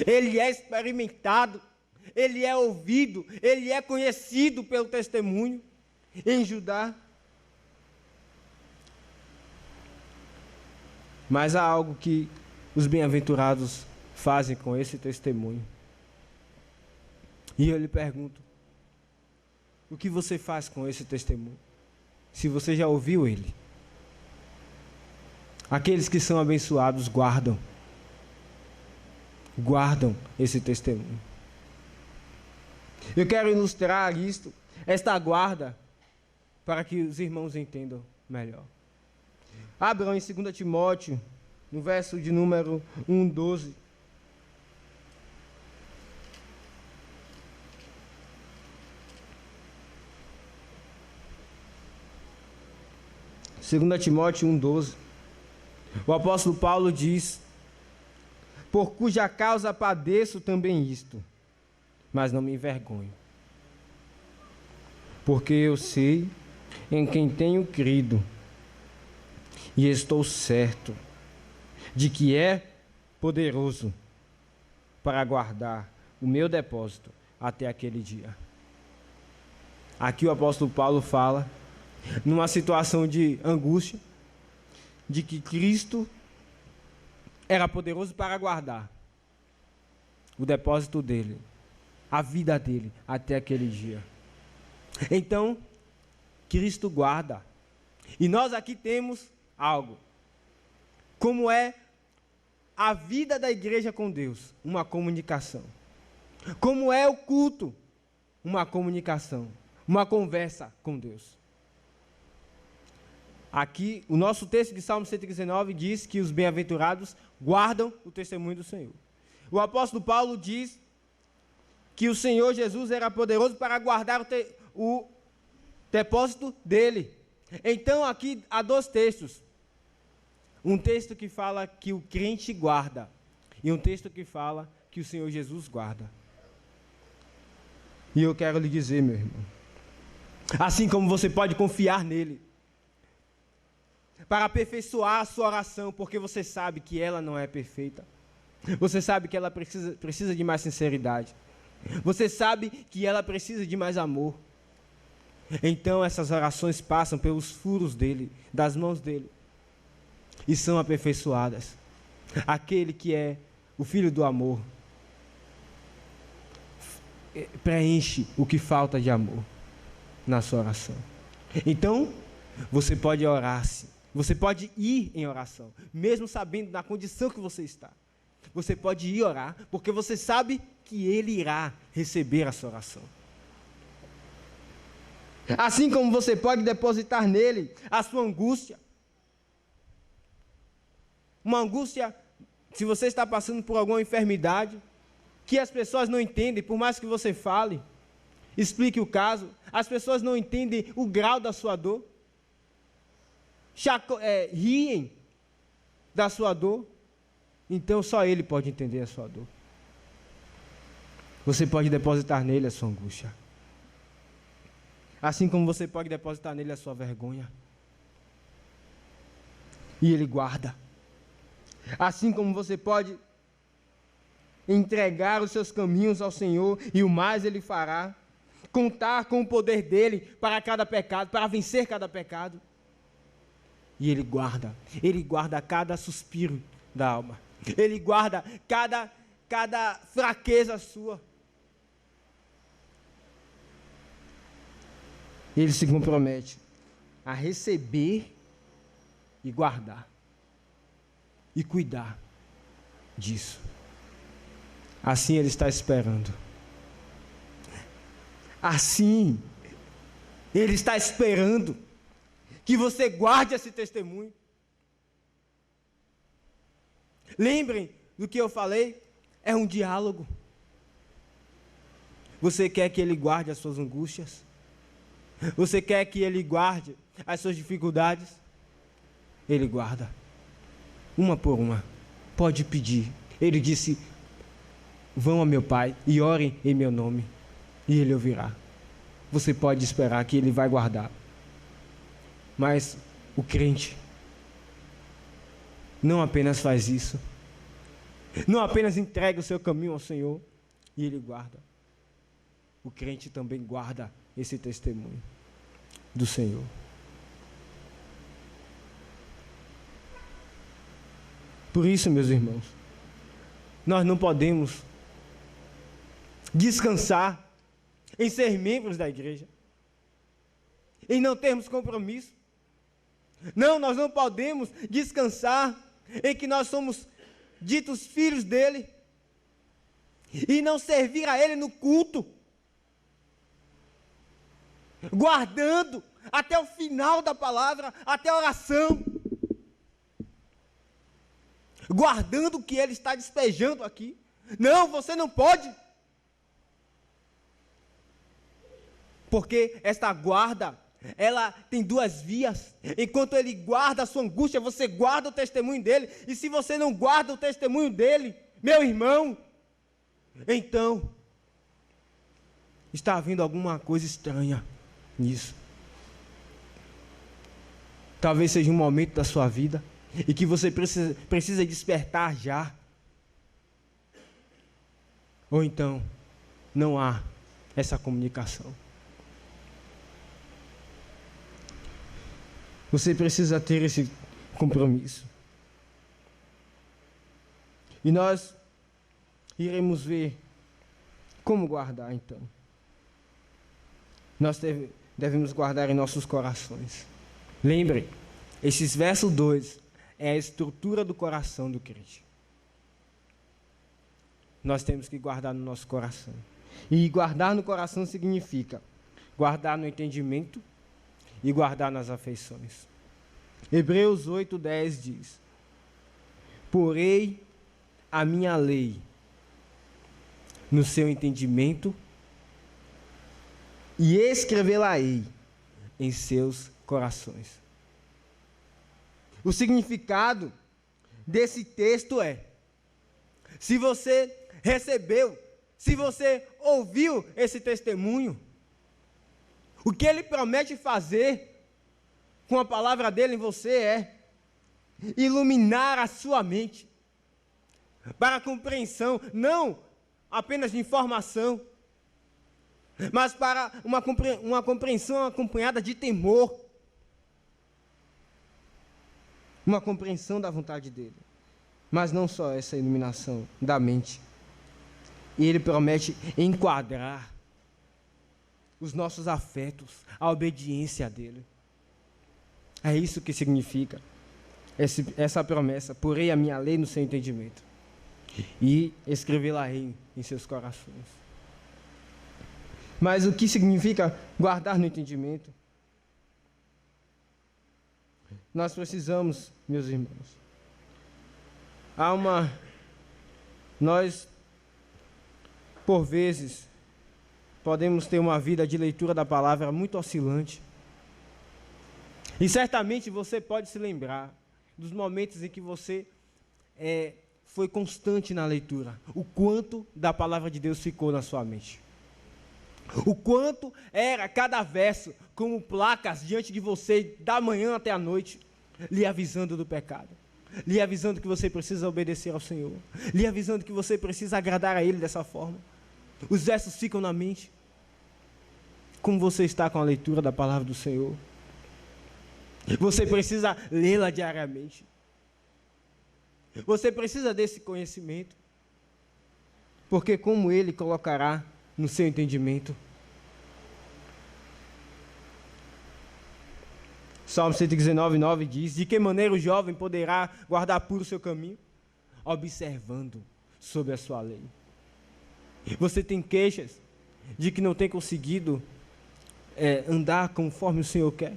Ele é experimentado, ele é ouvido, ele é conhecido pelo testemunho em Judá. Mas há algo que os bem-aventurados fazem com esse testemunho. E eu lhe pergunto, o que você faz com esse testemunho? Se você já ouviu ele. Aqueles que são abençoados guardam esse testemunho. Eu quero ilustrar isto, esta guarda, para que os irmãos entendam melhor. Abram em 2 Timóteo, no verso de número 1:12. Segunda Timóteo 1:12. O apóstolo Paulo diz: por cuja causa padeço também isto, mas não me envergonho. Porque eu sei em quem tenho crido, e estou certo de que é poderoso para guardar o meu depósito até aquele dia. Aqui o apóstolo Paulo fala, numa situação de angústia, de que Cristo era poderoso para guardar o depósito dele, a vida dele, até aquele dia. Então, Cristo guarda. E nós aqui temos algo. Como é a vida da igreja com Deus? Uma comunicação. Como é o culto? Uma comunicação. Uma conversa com Deus. Aqui, o nosso texto de Salmo 119 diz que os bem-aventurados guardam o testemunho do Senhor. O apóstolo Paulo diz que o Senhor Jesus era poderoso para guardar o depósito dele. Então, aqui há 2 textos. Um texto que fala que o crente guarda, E um texto que fala que o Senhor Jesus guarda. E eu quero lhe dizer, meu irmão, assim como você pode confiar nele para aperfeiçoar a sua oração, porque você sabe que ela não é perfeita. Você sabe que ela precisa de mais sinceridade. Você sabe que ela precisa de mais amor. Então essas orações passam pelos furos dele, das mãos dele, e são aperfeiçoadas. Aquele que é o Filho do amor preenche o que falta de amor na sua oração. Então, você pode orar-se. Você pode ir em oração, mesmo sabendo na condição que você está. Você pode ir orar, porque você sabe que Ele irá receber a sua oração. Assim como você pode depositar nele a sua angústia. Uma angústia, se você está passando por alguma enfermidade, que as pessoas não entendem, por mais que você fale, explique o caso, as pessoas não entendem o grau da sua dor, riem da sua dor, então só Ele pode entender a sua dor. Você pode depositar nele a sua angústia, assim como você pode depositar nele a sua vergonha, e Ele guarda. Assim como você pode entregar os seus caminhos ao Senhor, e o mais Ele fará. Contar com o poder dEle para cada pecado, para vencer cada pecado. E Ele guarda cada suspiro da alma. Ele guarda cada fraqueza sua. Ele se compromete a receber e guardar. E cuidar disso. Assim Ele está esperando. Assim, Ele está esperando que você guarde esse testemunho. Lembrem do que eu falei, é um diálogo. Você quer que Ele guarde as suas angústias? Você quer que Ele guarde as suas dificuldades? Ele guarda, uma por uma. Pode pedir. Ele disse: vão a meu Pai e orem em meu nome, e Ele ouvirá. Você pode esperar que Ele vai guardar. Mas o crente não apenas faz isso, não apenas entrega o seu caminho ao Senhor e Ele guarda. O crente também guarda esse testemunho do Senhor. Por isso, meus irmãos, nós não podemos descansar em ser membros da igreja, em não termos compromisso. Não, nós não podemos descansar em que nós somos ditos filhos dele e não servir a ele no culto, guardando até o final da palavra, até a oração, guardando o que ele está despejando aqui. Não, você não pode, porque esta guarda, ela tem duas vias. Enquanto ele guarda a sua angústia, você guarda o testemunho dele. E se você não guarda o testemunho dele, meu irmão, então está havendo alguma coisa estranha nisso. Talvez seja um momento da sua vida e que você precisa despertar já. Ou então não há essa comunicação. Você precisa ter esse compromisso. E nós iremos ver como guardar, então. Nós devemos guardar em nossos corações. Lembre, esses versos 2 é a estrutura do coração do crente. Nós temos que guardar no nosso coração. E guardar no coração significa guardar no entendimento e guardar nas afeições. Hebreus 8:10 diz: porei a minha lei no seu entendimento e escrevê-la-ei em seus corações. O significado desse texto é: se você recebeu, se você ouviu esse testemunho, o que Ele promete fazer com a palavra dele em você é iluminar a sua mente para a compreensão, não apenas de informação, mas para uma compreensão acompanhada de temor, uma compreensão da vontade dele. Mas não só essa iluminação da mente. E ele promete enquadrar os nossos afetos, a obediência dele. É isso que significa essa promessa. Porei a minha lei no seu entendimento e escrevê-la em seus corações. Mas o que significa guardar no entendimento? Nós precisamos, meus irmãos, nós, por vezes, podemos ter uma vida de leitura da palavra muito oscilante. E certamente você pode se lembrar dos momentos em que você foi constante na leitura, o quanto da palavra de Deus ficou na sua mente. O quanto era cada verso como placas diante de você, da manhã até a noite, lhe avisando do pecado, lhe avisando que você precisa obedecer ao Senhor, lhe avisando que você precisa agradar a Ele dessa forma. Os versos ficam na mente. Como você está com a leitura da palavra do Senhor? Você precisa lê-la diariamente. Você precisa desse conhecimento, porque como Ele colocará no seu entendimento. Salmo 119:9 diz: de que maneira o jovem poderá guardar puro o seu caminho? Observando sobre a sua lei. Você tem queixas de que não tem conseguido andar conforme o Senhor quer?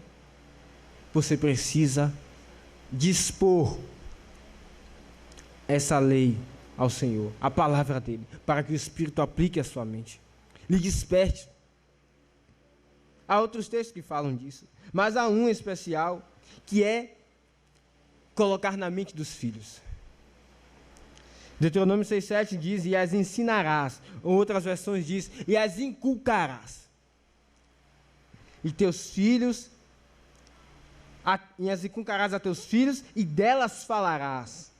Você precisa dispor essa lei ao Senhor, a palavra dele, para que o Espírito aplique a sua mente, lhe desperte. Há outros textos que falam disso, mas há um especial que é colocar na mente dos filhos. Deuteronômio 6,7 diz: e as ensinarás, ou outras versões diz: e as inculcarás. E teus filhos, e as inculcarás a teus filhos, e delas falarás,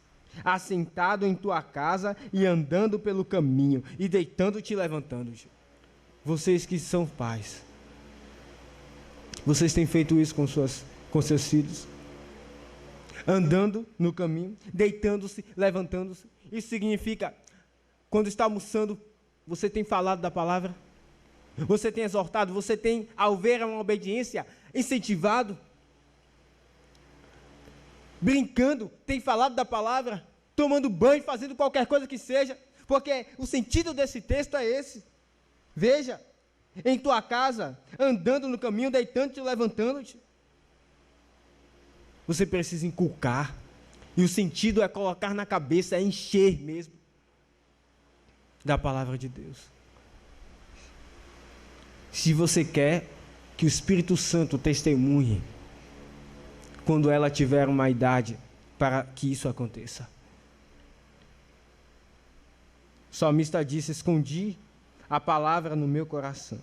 assentado em tua casa e andando pelo caminho, e deitando-te e levantando-te. Vocês que são pais, vocês têm feito isso com seus filhos? Andando no caminho, deitando-se, levantando-se. Isso significa, quando está almoçando, você tem falado da palavra? Você tem exortado? Você tem, ao ver uma obediência, incentivado? Brincando, tem falado da palavra? Tomando banho, fazendo qualquer coisa que seja? Porque o sentido desse texto é esse. Veja, em tua casa, andando no caminho, deitando-te e levantando-te. Você precisa inculcar. E o sentido é colocar na cabeça, é encher mesmo da palavra de Deus. Se você quer que o Espírito Santo testemunhe quando ela tiver uma idade para que isso aconteça. O salmista disse: escondi a palavra no meu coração.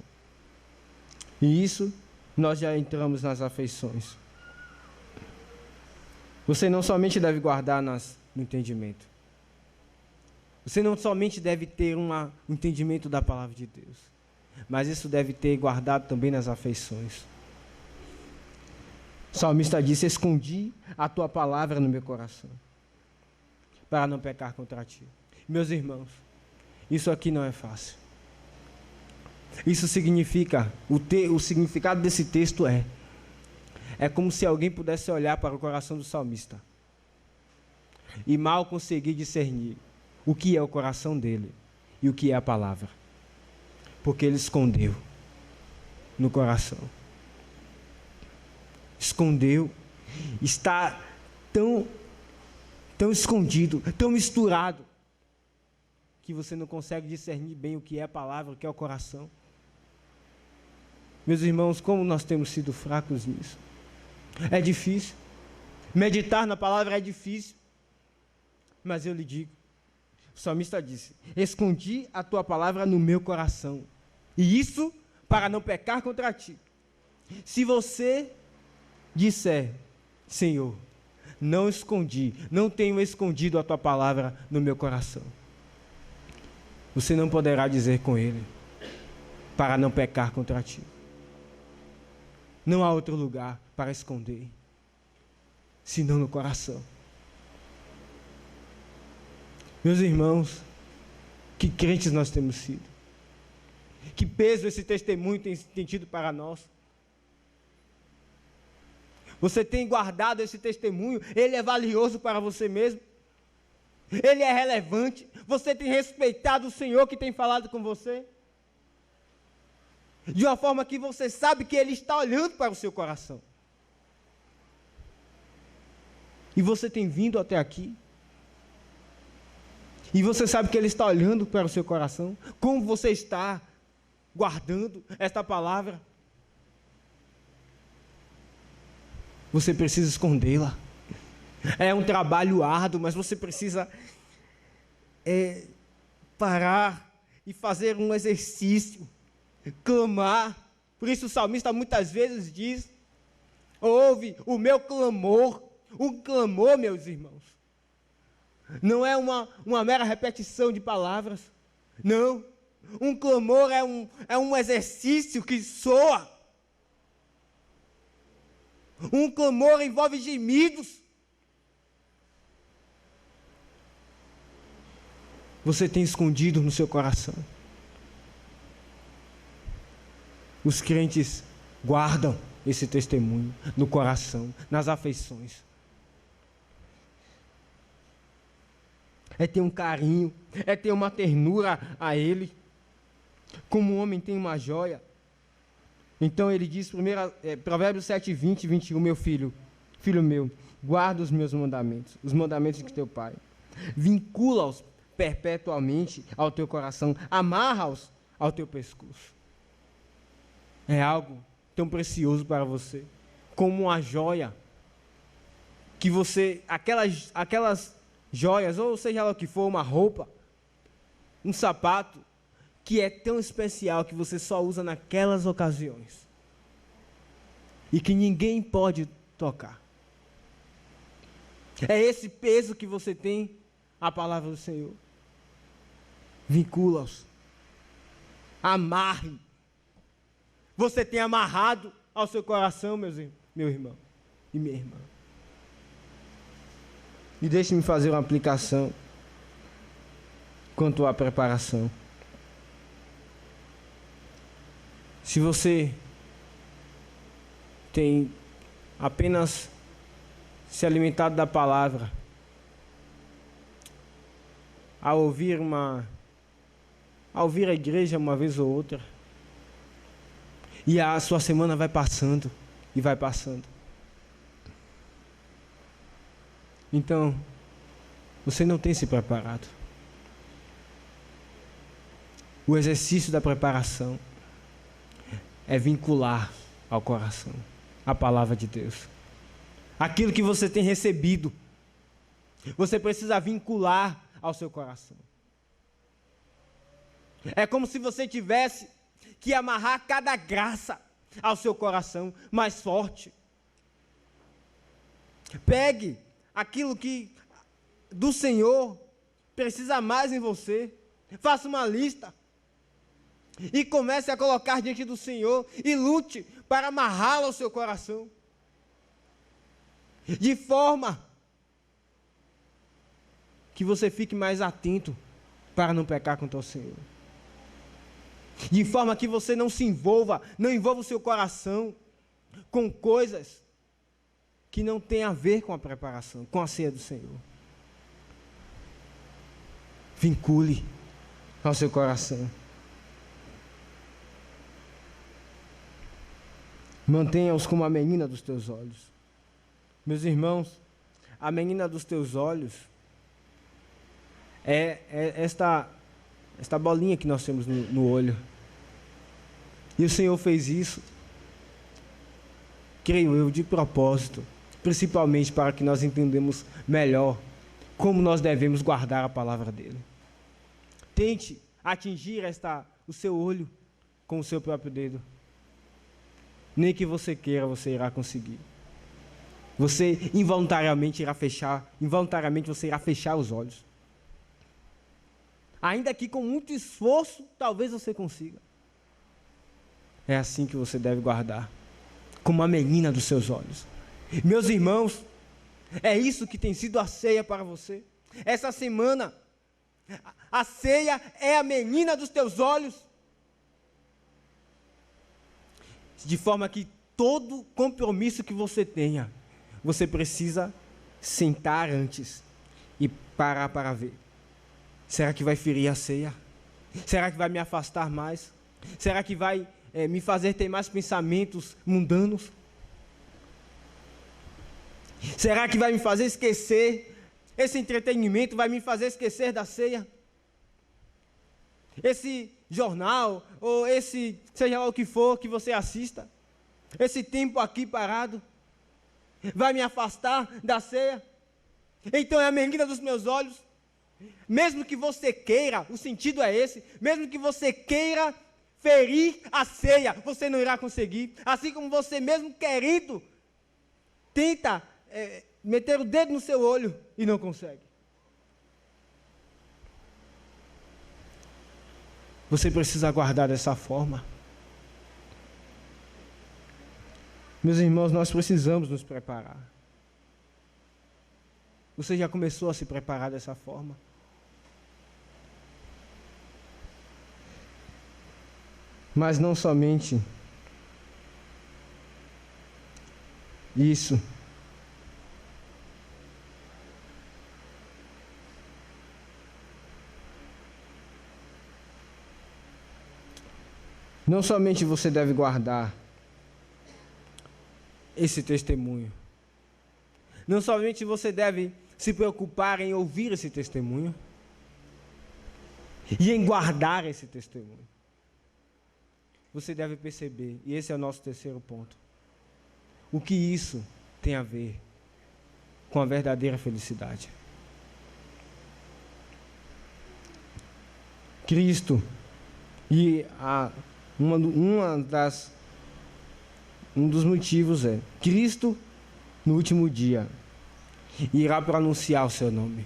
E isso, nós já entramos nas afeições. Você não somente deve guardar no entendimento. Você não somente deve ter um entendimento da palavra de Deus, mas isso deve ter guardado também nas afeições. O salmista disse: escondi a tua palavra no meu coração, para não pecar contra ti. Meus irmãos, isso aqui não é fácil. Isso significa, o significado desse texto é como se alguém pudesse olhar para o coração do salmista e mal conseguir discernir o que é o coração dele e o que é a palavra, porque ele escondeu no coração. Escondeu, está tão escondido, tão misturado, que você não consegue discernir bem o que é a palavra, o que é o coração. Meus irmãos, como nós temos sido fracos nisso. É difícil. Meditar na palavra é difícil. Mas eu lhe digo, O salmista disse: escondi a tua palavra no meu coração, e isso para não pecar contra ti. Se você disser: Senhor, não escondi, não tenho escondido a tua palavra no meu coração, você não poderá dizer com ele: para não pecar contra ti. Não há outro lugar para esconder, senão no coração. Meus irmãos, que crentes nós temos sido. Que peso esse testemunho tem tido para nós. Você tem guardado esse testemunho? Ele é valioso para você mesmo? Ele é relevante? Você tem respeitado o Senhor que tem falado com você? De uma forma que você sabe que Ele está olhando para o seu coração. E você tem vindo até aqui. E você sabe que Ele está olhando para o seu coração. Como você está guardando esta palavra? Você precisa escondê-la. É um trabalho árduo, mas você precisa parar e fazer um exercício, clamar. Por isso o salmista muitas vezes diz: ouve o meu clamor. Um clamor, meus irmãos, não é uma mera repetição de palavras. Não. Um clamor é um exercício que soa. Um clamor envolve gemidos. Você tem escondido no seu coração. Os crentes guardam esse testemunho no coração, nas afeições. É ter um carinho, é ter uma ternura a Ele, como um homem tem uma joia. Então ele diz, Provérbios 7, 20 e 21, meu filho meu, guarda os meus mandamentos, os mandamentos de teu pai. Vincula-os perpetuamente ao teu coração, amarra-os ao teu pescoço. É algo tão precioso para você, como uma joia, que você, aquelas joias, ou seja lá o que for, uma roupa, um sapato, que é tão especial que você só usa naquelas ocasiões e que ninguém pode tocar. É esse peso que você tem à palavra do Senhor. Vincula-os, amarre. Você tem amarrado ao seu coração, meu irmão e minha irmã. E deixe-me fazer uma aplicação quanto à preparação. Se você tem apenas se alimentado da palavra, ao ouvir a igreja uma vez ou outra, e a sua semana vai passando, e vai passando. Então, você não tem se preparado. O exercício da preparação é vincular ao coração a palavra de Deus. Aquilo que você tem recebido, você precisa vincular ao seu coração. É como se você tivesse que amarrar cada graça ao seu coração mais forte. Pegue aquilo que do Senhor precisa mais em você. Faça uma lista e comece a colocar diante do Senhor e lute para amarrá-lo ao seu coração, de forma que você fique mais atento para não pecar contra o Senhor, de forma que você não envolva o seu coração com coisas que não têm a ver com a preparação, com a ceia do Senhor. Vincule ao seu coração. Mantenha-os como a menina dos teus olhos. Meus irmãos, a menina dos teus olhos é esta bolinha que nós temos no olho. E o Senhor fez isso, creio eu, de propósito, principalmente para que nós entendamos melhor como nós devemos guardar a palavra dEle. tente atingir o seu olho com o seu próprio dedo. Nem que você queira, você irá conseguir. Você involuntariamente você irá fechar os olhos. Ainda que com muito esforço, talvez você consiga. É assim que você deve guardar, como a menina dos seus olhos. Meus irmãos, é isso que tem sido a ceia para você. Essa semana, a ceia é a menina dos teus olhos. De forma que todo compromisso que você tenha, você precisa sentar antes e parar para ver. Será que vai ferir a ceia? Será que vai me afastar mais? Será que vai me fazer ter mais pensamentos mundanos? Será que vai me fazer esquecer? Esse entretenimento vai me fazer esquecer da ceia? Esse jornal, ou esse, seja lá o que for que você assista, esse tempo aqui parado, vai me afastar da ceia? Então é a menina dos meus olhos. Mesmo que você queira, o sentido é esse, mesmo que você queira ferir a ceia, você não irá conseguir. Assim como você mesmo querido, tenta meter o dedo no seu olho e não consegue. Você precisa aguardar dessa forma. Meus irmãos, nós precisamos nos preparar. Você já começou a se preparar dessa forma? Mas não somente isso. Não somente você deve guardar esse testemunho. Não somente você deve se preocupar em ouvir esse testemunho e em guardar esse testemunho. Você deve perceber, e esse é o nosso terceiro ponto, o que isso tem a ver com a verdadeira felicidade. Cristo, e um dos motivos é, Cristo no último dia irá pronunciar o seu nome.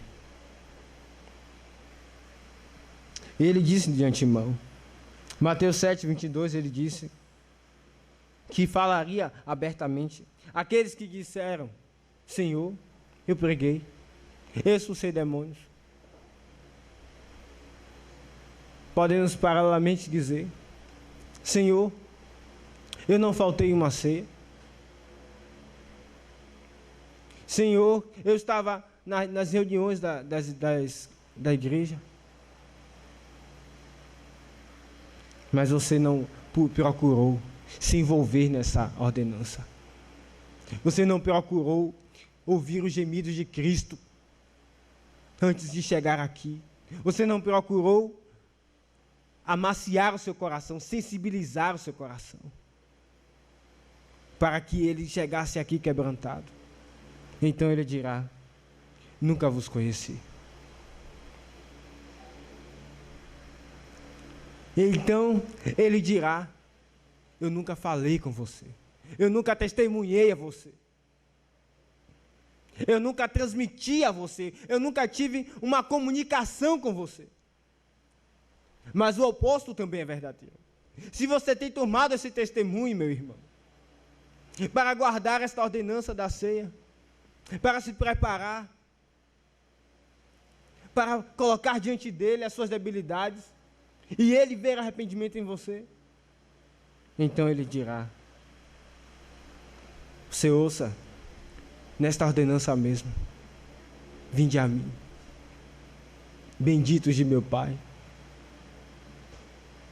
Ele disse de antemão, Mateus 7, 22, ele disse que falaria abertamente. Aqueles que disseram, Senhor, eu preguei, eu expulsei demônios. Podemos paralelamente dizer, Senhor, eu não faltei uma ceia. Senhor, eu estava nas reuniões da igreja. Mas você não procurou se envolver nessa ordenança. Você não procurou ouvir os gemidos de Cristo antes de chegar aqui. Você não procurou amaciar o seu coração, sensibilizar o seu coração, para que ele chegasse aqui quebrantado. Então ele dirá, nunca vos conheci. Então ele dirá, eu nunca falei com você, eu nunca testemunhei a você, eu nunca transmiti a você, eu nunca tive uma comunicação com você. Mas o oposto também é verdadeiro. Se você tem tomado esse testemunho, meu irmão, para guardar esta ordenança da ceia, para se preparar, para colocar diante dele as suas debilidades, e ele ver arrependimento em você, então ele dirá, você ouça, nesta ordenança mesmo, vinde a mim, benditos de meu Pai.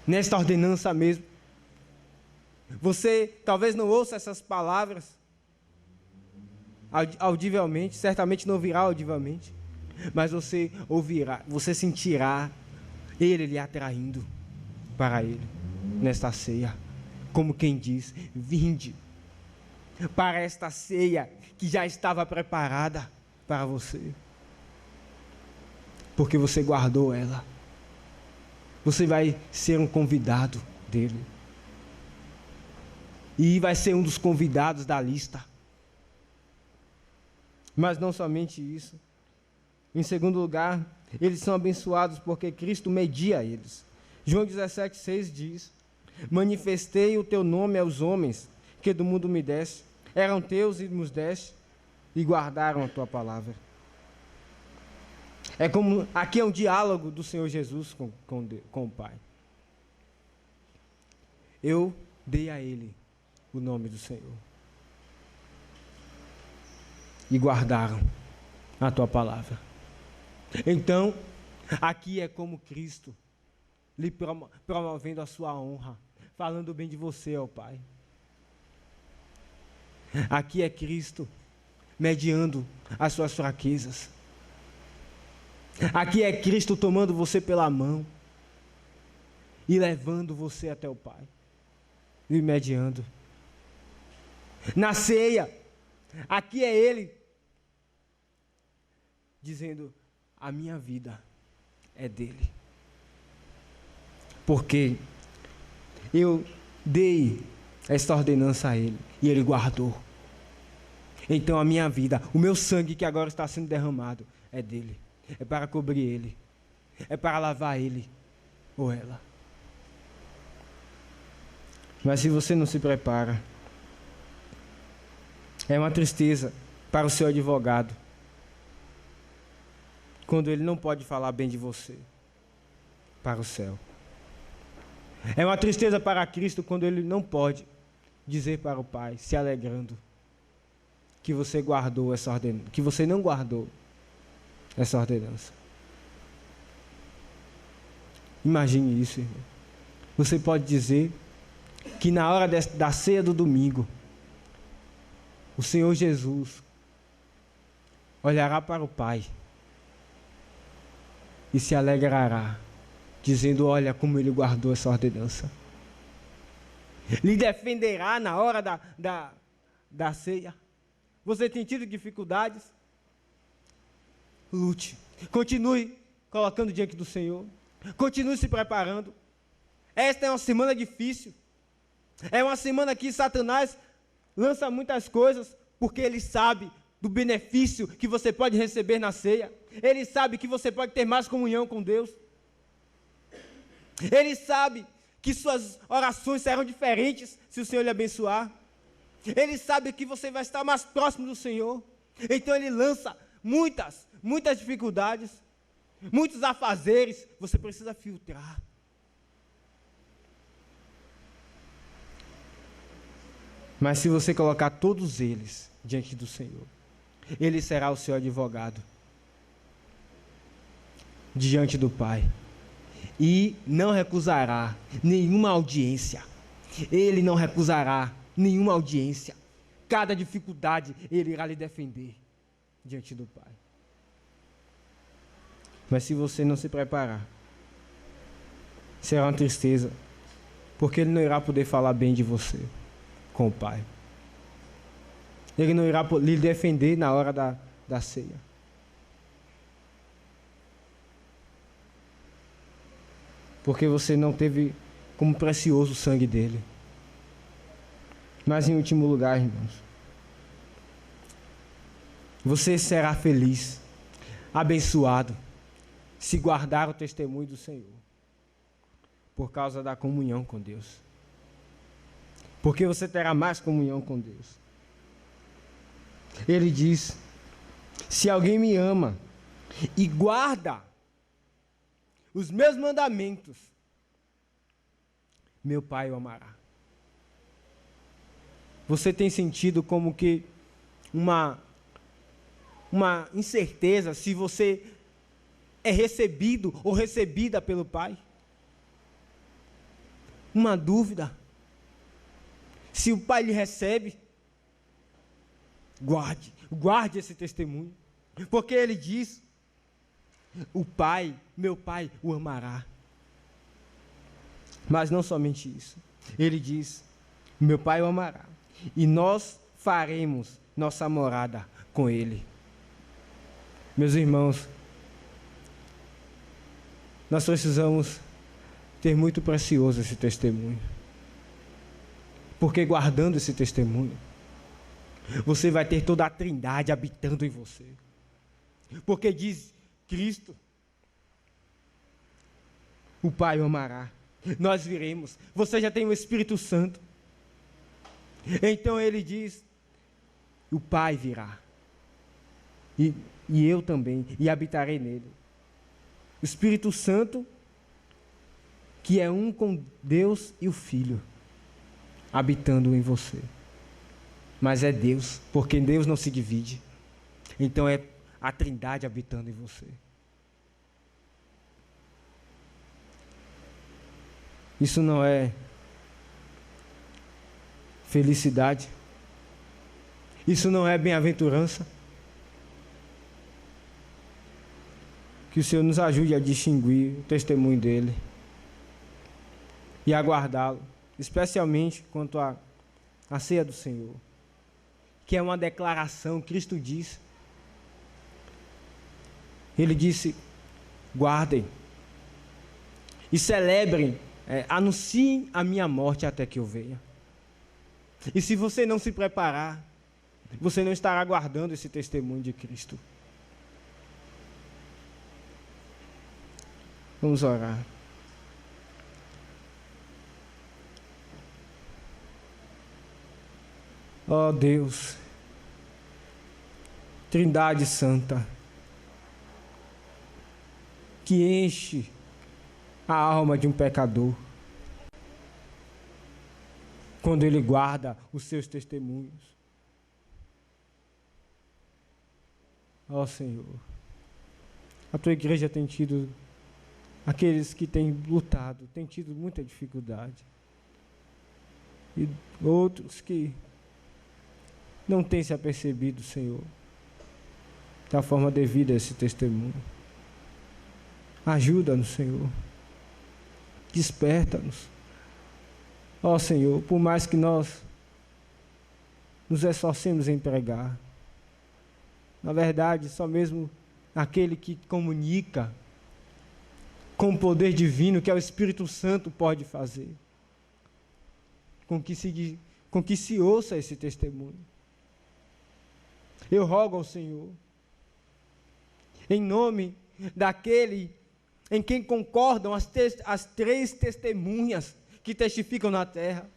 Nesta ordenança mesmo, você talvez não ouça essas palavras audivelmente, certamente não ouvirá audivelmente, mas você ouvirá, você sentirá ele lhe atraindo para ele, nesta ceia, como quem diz, vinde para esta ceia que já estava preparada para você, porque você guardou ela. você vai ser um convidado dele. E vai ser um dos convidados da lista. Mas não somente isso. Em segundo lugar, eles são abençoados porque Cristo media eles. João 17,6 diz: manifestei o teu nome aos homens, que do mundo me deste. Eram teus e nos deste, e guardaram a tua palavra. É como, aqui é um diálogo do Senhor Jesus com o Pai. Eu dei a ele o nome do Senhor. E guardaram a tua palavra. Então, aqui é como Cristo, lhe promovendo a sua honra, falando bem de você, ó Pai. Aqui é Cristo, mediando as suas fraquezas. Aqui é Cristo tomando você pela mão e levando você até o Pai, e mediando. Na ceia, aqui é Ele dizendo: a minha vida é dele, porque eu dei esta ordenança a Ele e Ele guardou. Então a minha vida, o meu sangue que agora está sendo derramado é dele, é para cobrir Ele, é para lavar Ele ou ela. Mas se você não se prepara, é uma tristeza para o seu advogado quando ele não pode falar bem de você para o céu. É uma tristeza para Cristo quando ele não pode dizer para o Pai, se alegrando, que você guardou essa ordenança, que você não guardou essa ordenança. Imagine isso, irmão. Você pode dizer que na hora da ceia do domingo, o Senhor Jesus olhará para o Pai e se alegrará, dizendo: olha como Ele guardou essa ordenança. Lhe defenderá na hora da ceia. Você tem tido dificuldades? Lute. Continue colocando diante do Senhor. Continue se preparando. Esta é uma semana difícil. É uma semana que Satanás lança muitas coisas, porque ele sabe do benefício que você pode receber na ceia. Ele sabe que você pode ter mais comunhão com Deus. Ele sabe que suas orações serão diferentes se o Senhor lhe abençoar. Ele sabe que você vai estar mais próximo do Senhor. Então ele lança muitas dificuldades, muitos afazeres. Você precisa filtrar. Mas se você colocar todos eles diante do Senhor, Ele será o seu advogado diante do Pai, e não recusará nenhuma audiência. Ele não recusará nenhuma audiência. Cada dificuldade Ele irá lhe defender diante do Pai. Mas se você não se preparar, será uma tristeza, porque Ele não irá poder falar bem de você com o Pai. Ele não irá lhe defender na hora da ceia. Porque você não teve como precioso o sangue dele. Mas em último lugar, irmãos, você será feliz, abençoado, se guardar o testemunho do Senhor, por causa da comunhão com Deus. Porque você terá mais comunhão com Deus. Ele diz: se alguém me ama e guarda os meus mandamentos, meu Pai o amará. Você tem sentido como que uma incerteza se você é recebido ou recebida pelo Pai? Uma dúvida. Se o Pai lhe recebe, guarde esse testemunho. Porque Ele diz: o Pai, meu Pai o amará. Mas não somente isso. Ele diz: meu Pai o amará, e nós faremos nossa morada com Ele. Meus irmãos, nós precisamos ter muito precioso esse testemunho. Porque guardando esse testemunho, você vai ter toda a Trindade habitando em você. Porque diz Cristo, o Pai o amará, nós viremos, você já tem o Espírito Santo. Então ele diz, o Pai virá, e eu também, e habitarei nele. O Espírito Santo, que é um com Deus e o Filho, habitando em você. Mas é Deus, porque Deus não se divide. Então é a Trindade habitando em você. Isso não é felicidade. Isso não é bem-aventurança. Que o Senhor nos ajude a distinguir o testemunho dele e a guardá-lo, especialmente quanto à ceia do Senhor, que é uma declaração. Cristo diz, ele disse, guardem e celebrem, anunciem a minha morte até que eu venha. E se você não se preparar, você não estará guardando esse testemunho de Cristo. Vamos orar. Ó Deus, Trindade Santa, que enche a alma de um pecador, quando ele guarda os seus testemunhos. Ó Senhor, a tua igreja tem tido, aqueles que têm lutado, têm tido muita dificuldade, e outros que não têm se apercebido, Senhor, da forma devida a esse testemunho. Ajuda-nos, Senhor. Desperta-nos. Ó Senhor, por mais que nós nos esforcemos em pregar, na verdade, só mesmo aquele que comunica com o poder divino, que é o Espírito Santo, pode fazer com que se ouça esse testemunho. Eu rogo ao Senhor, em nome daquele em quem concordam as 3 testemunhas que testificam na terra,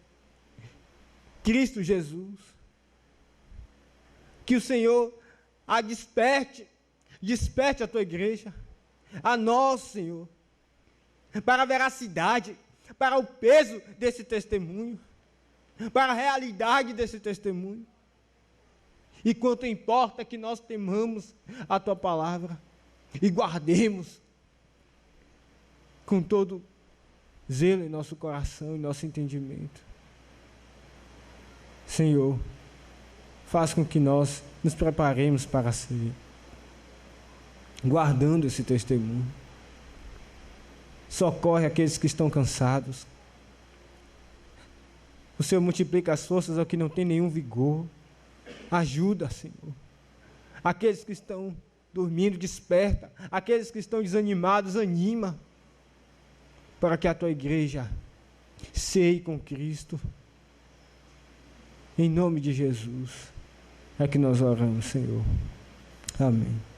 Cristo Jesus, que o Senhor a desperte a tua igreja, a nós, Senhor, para a veracidade, para o peso desse testemunho, para a realidade desse testemunho. E quanto importa que nós temamos a tua palavra e guardemos com todo zelo em nosso coração e nosso entendimento. Senhor, faz com que nós nos preparemos para a ceia, guardando esse testemunho. Socorre aqueles que estão cansados. O Senhor multiplica as forças ao que não tem nenhum vigor. Ajuda, Senhor. Aqueles que estão dormindo, desperta. Aqueles que estão desanimados, anima. Para que a tua igreja ceie com Cristo. Em nome de Jesus é que nós oramos, Senhor. Amém.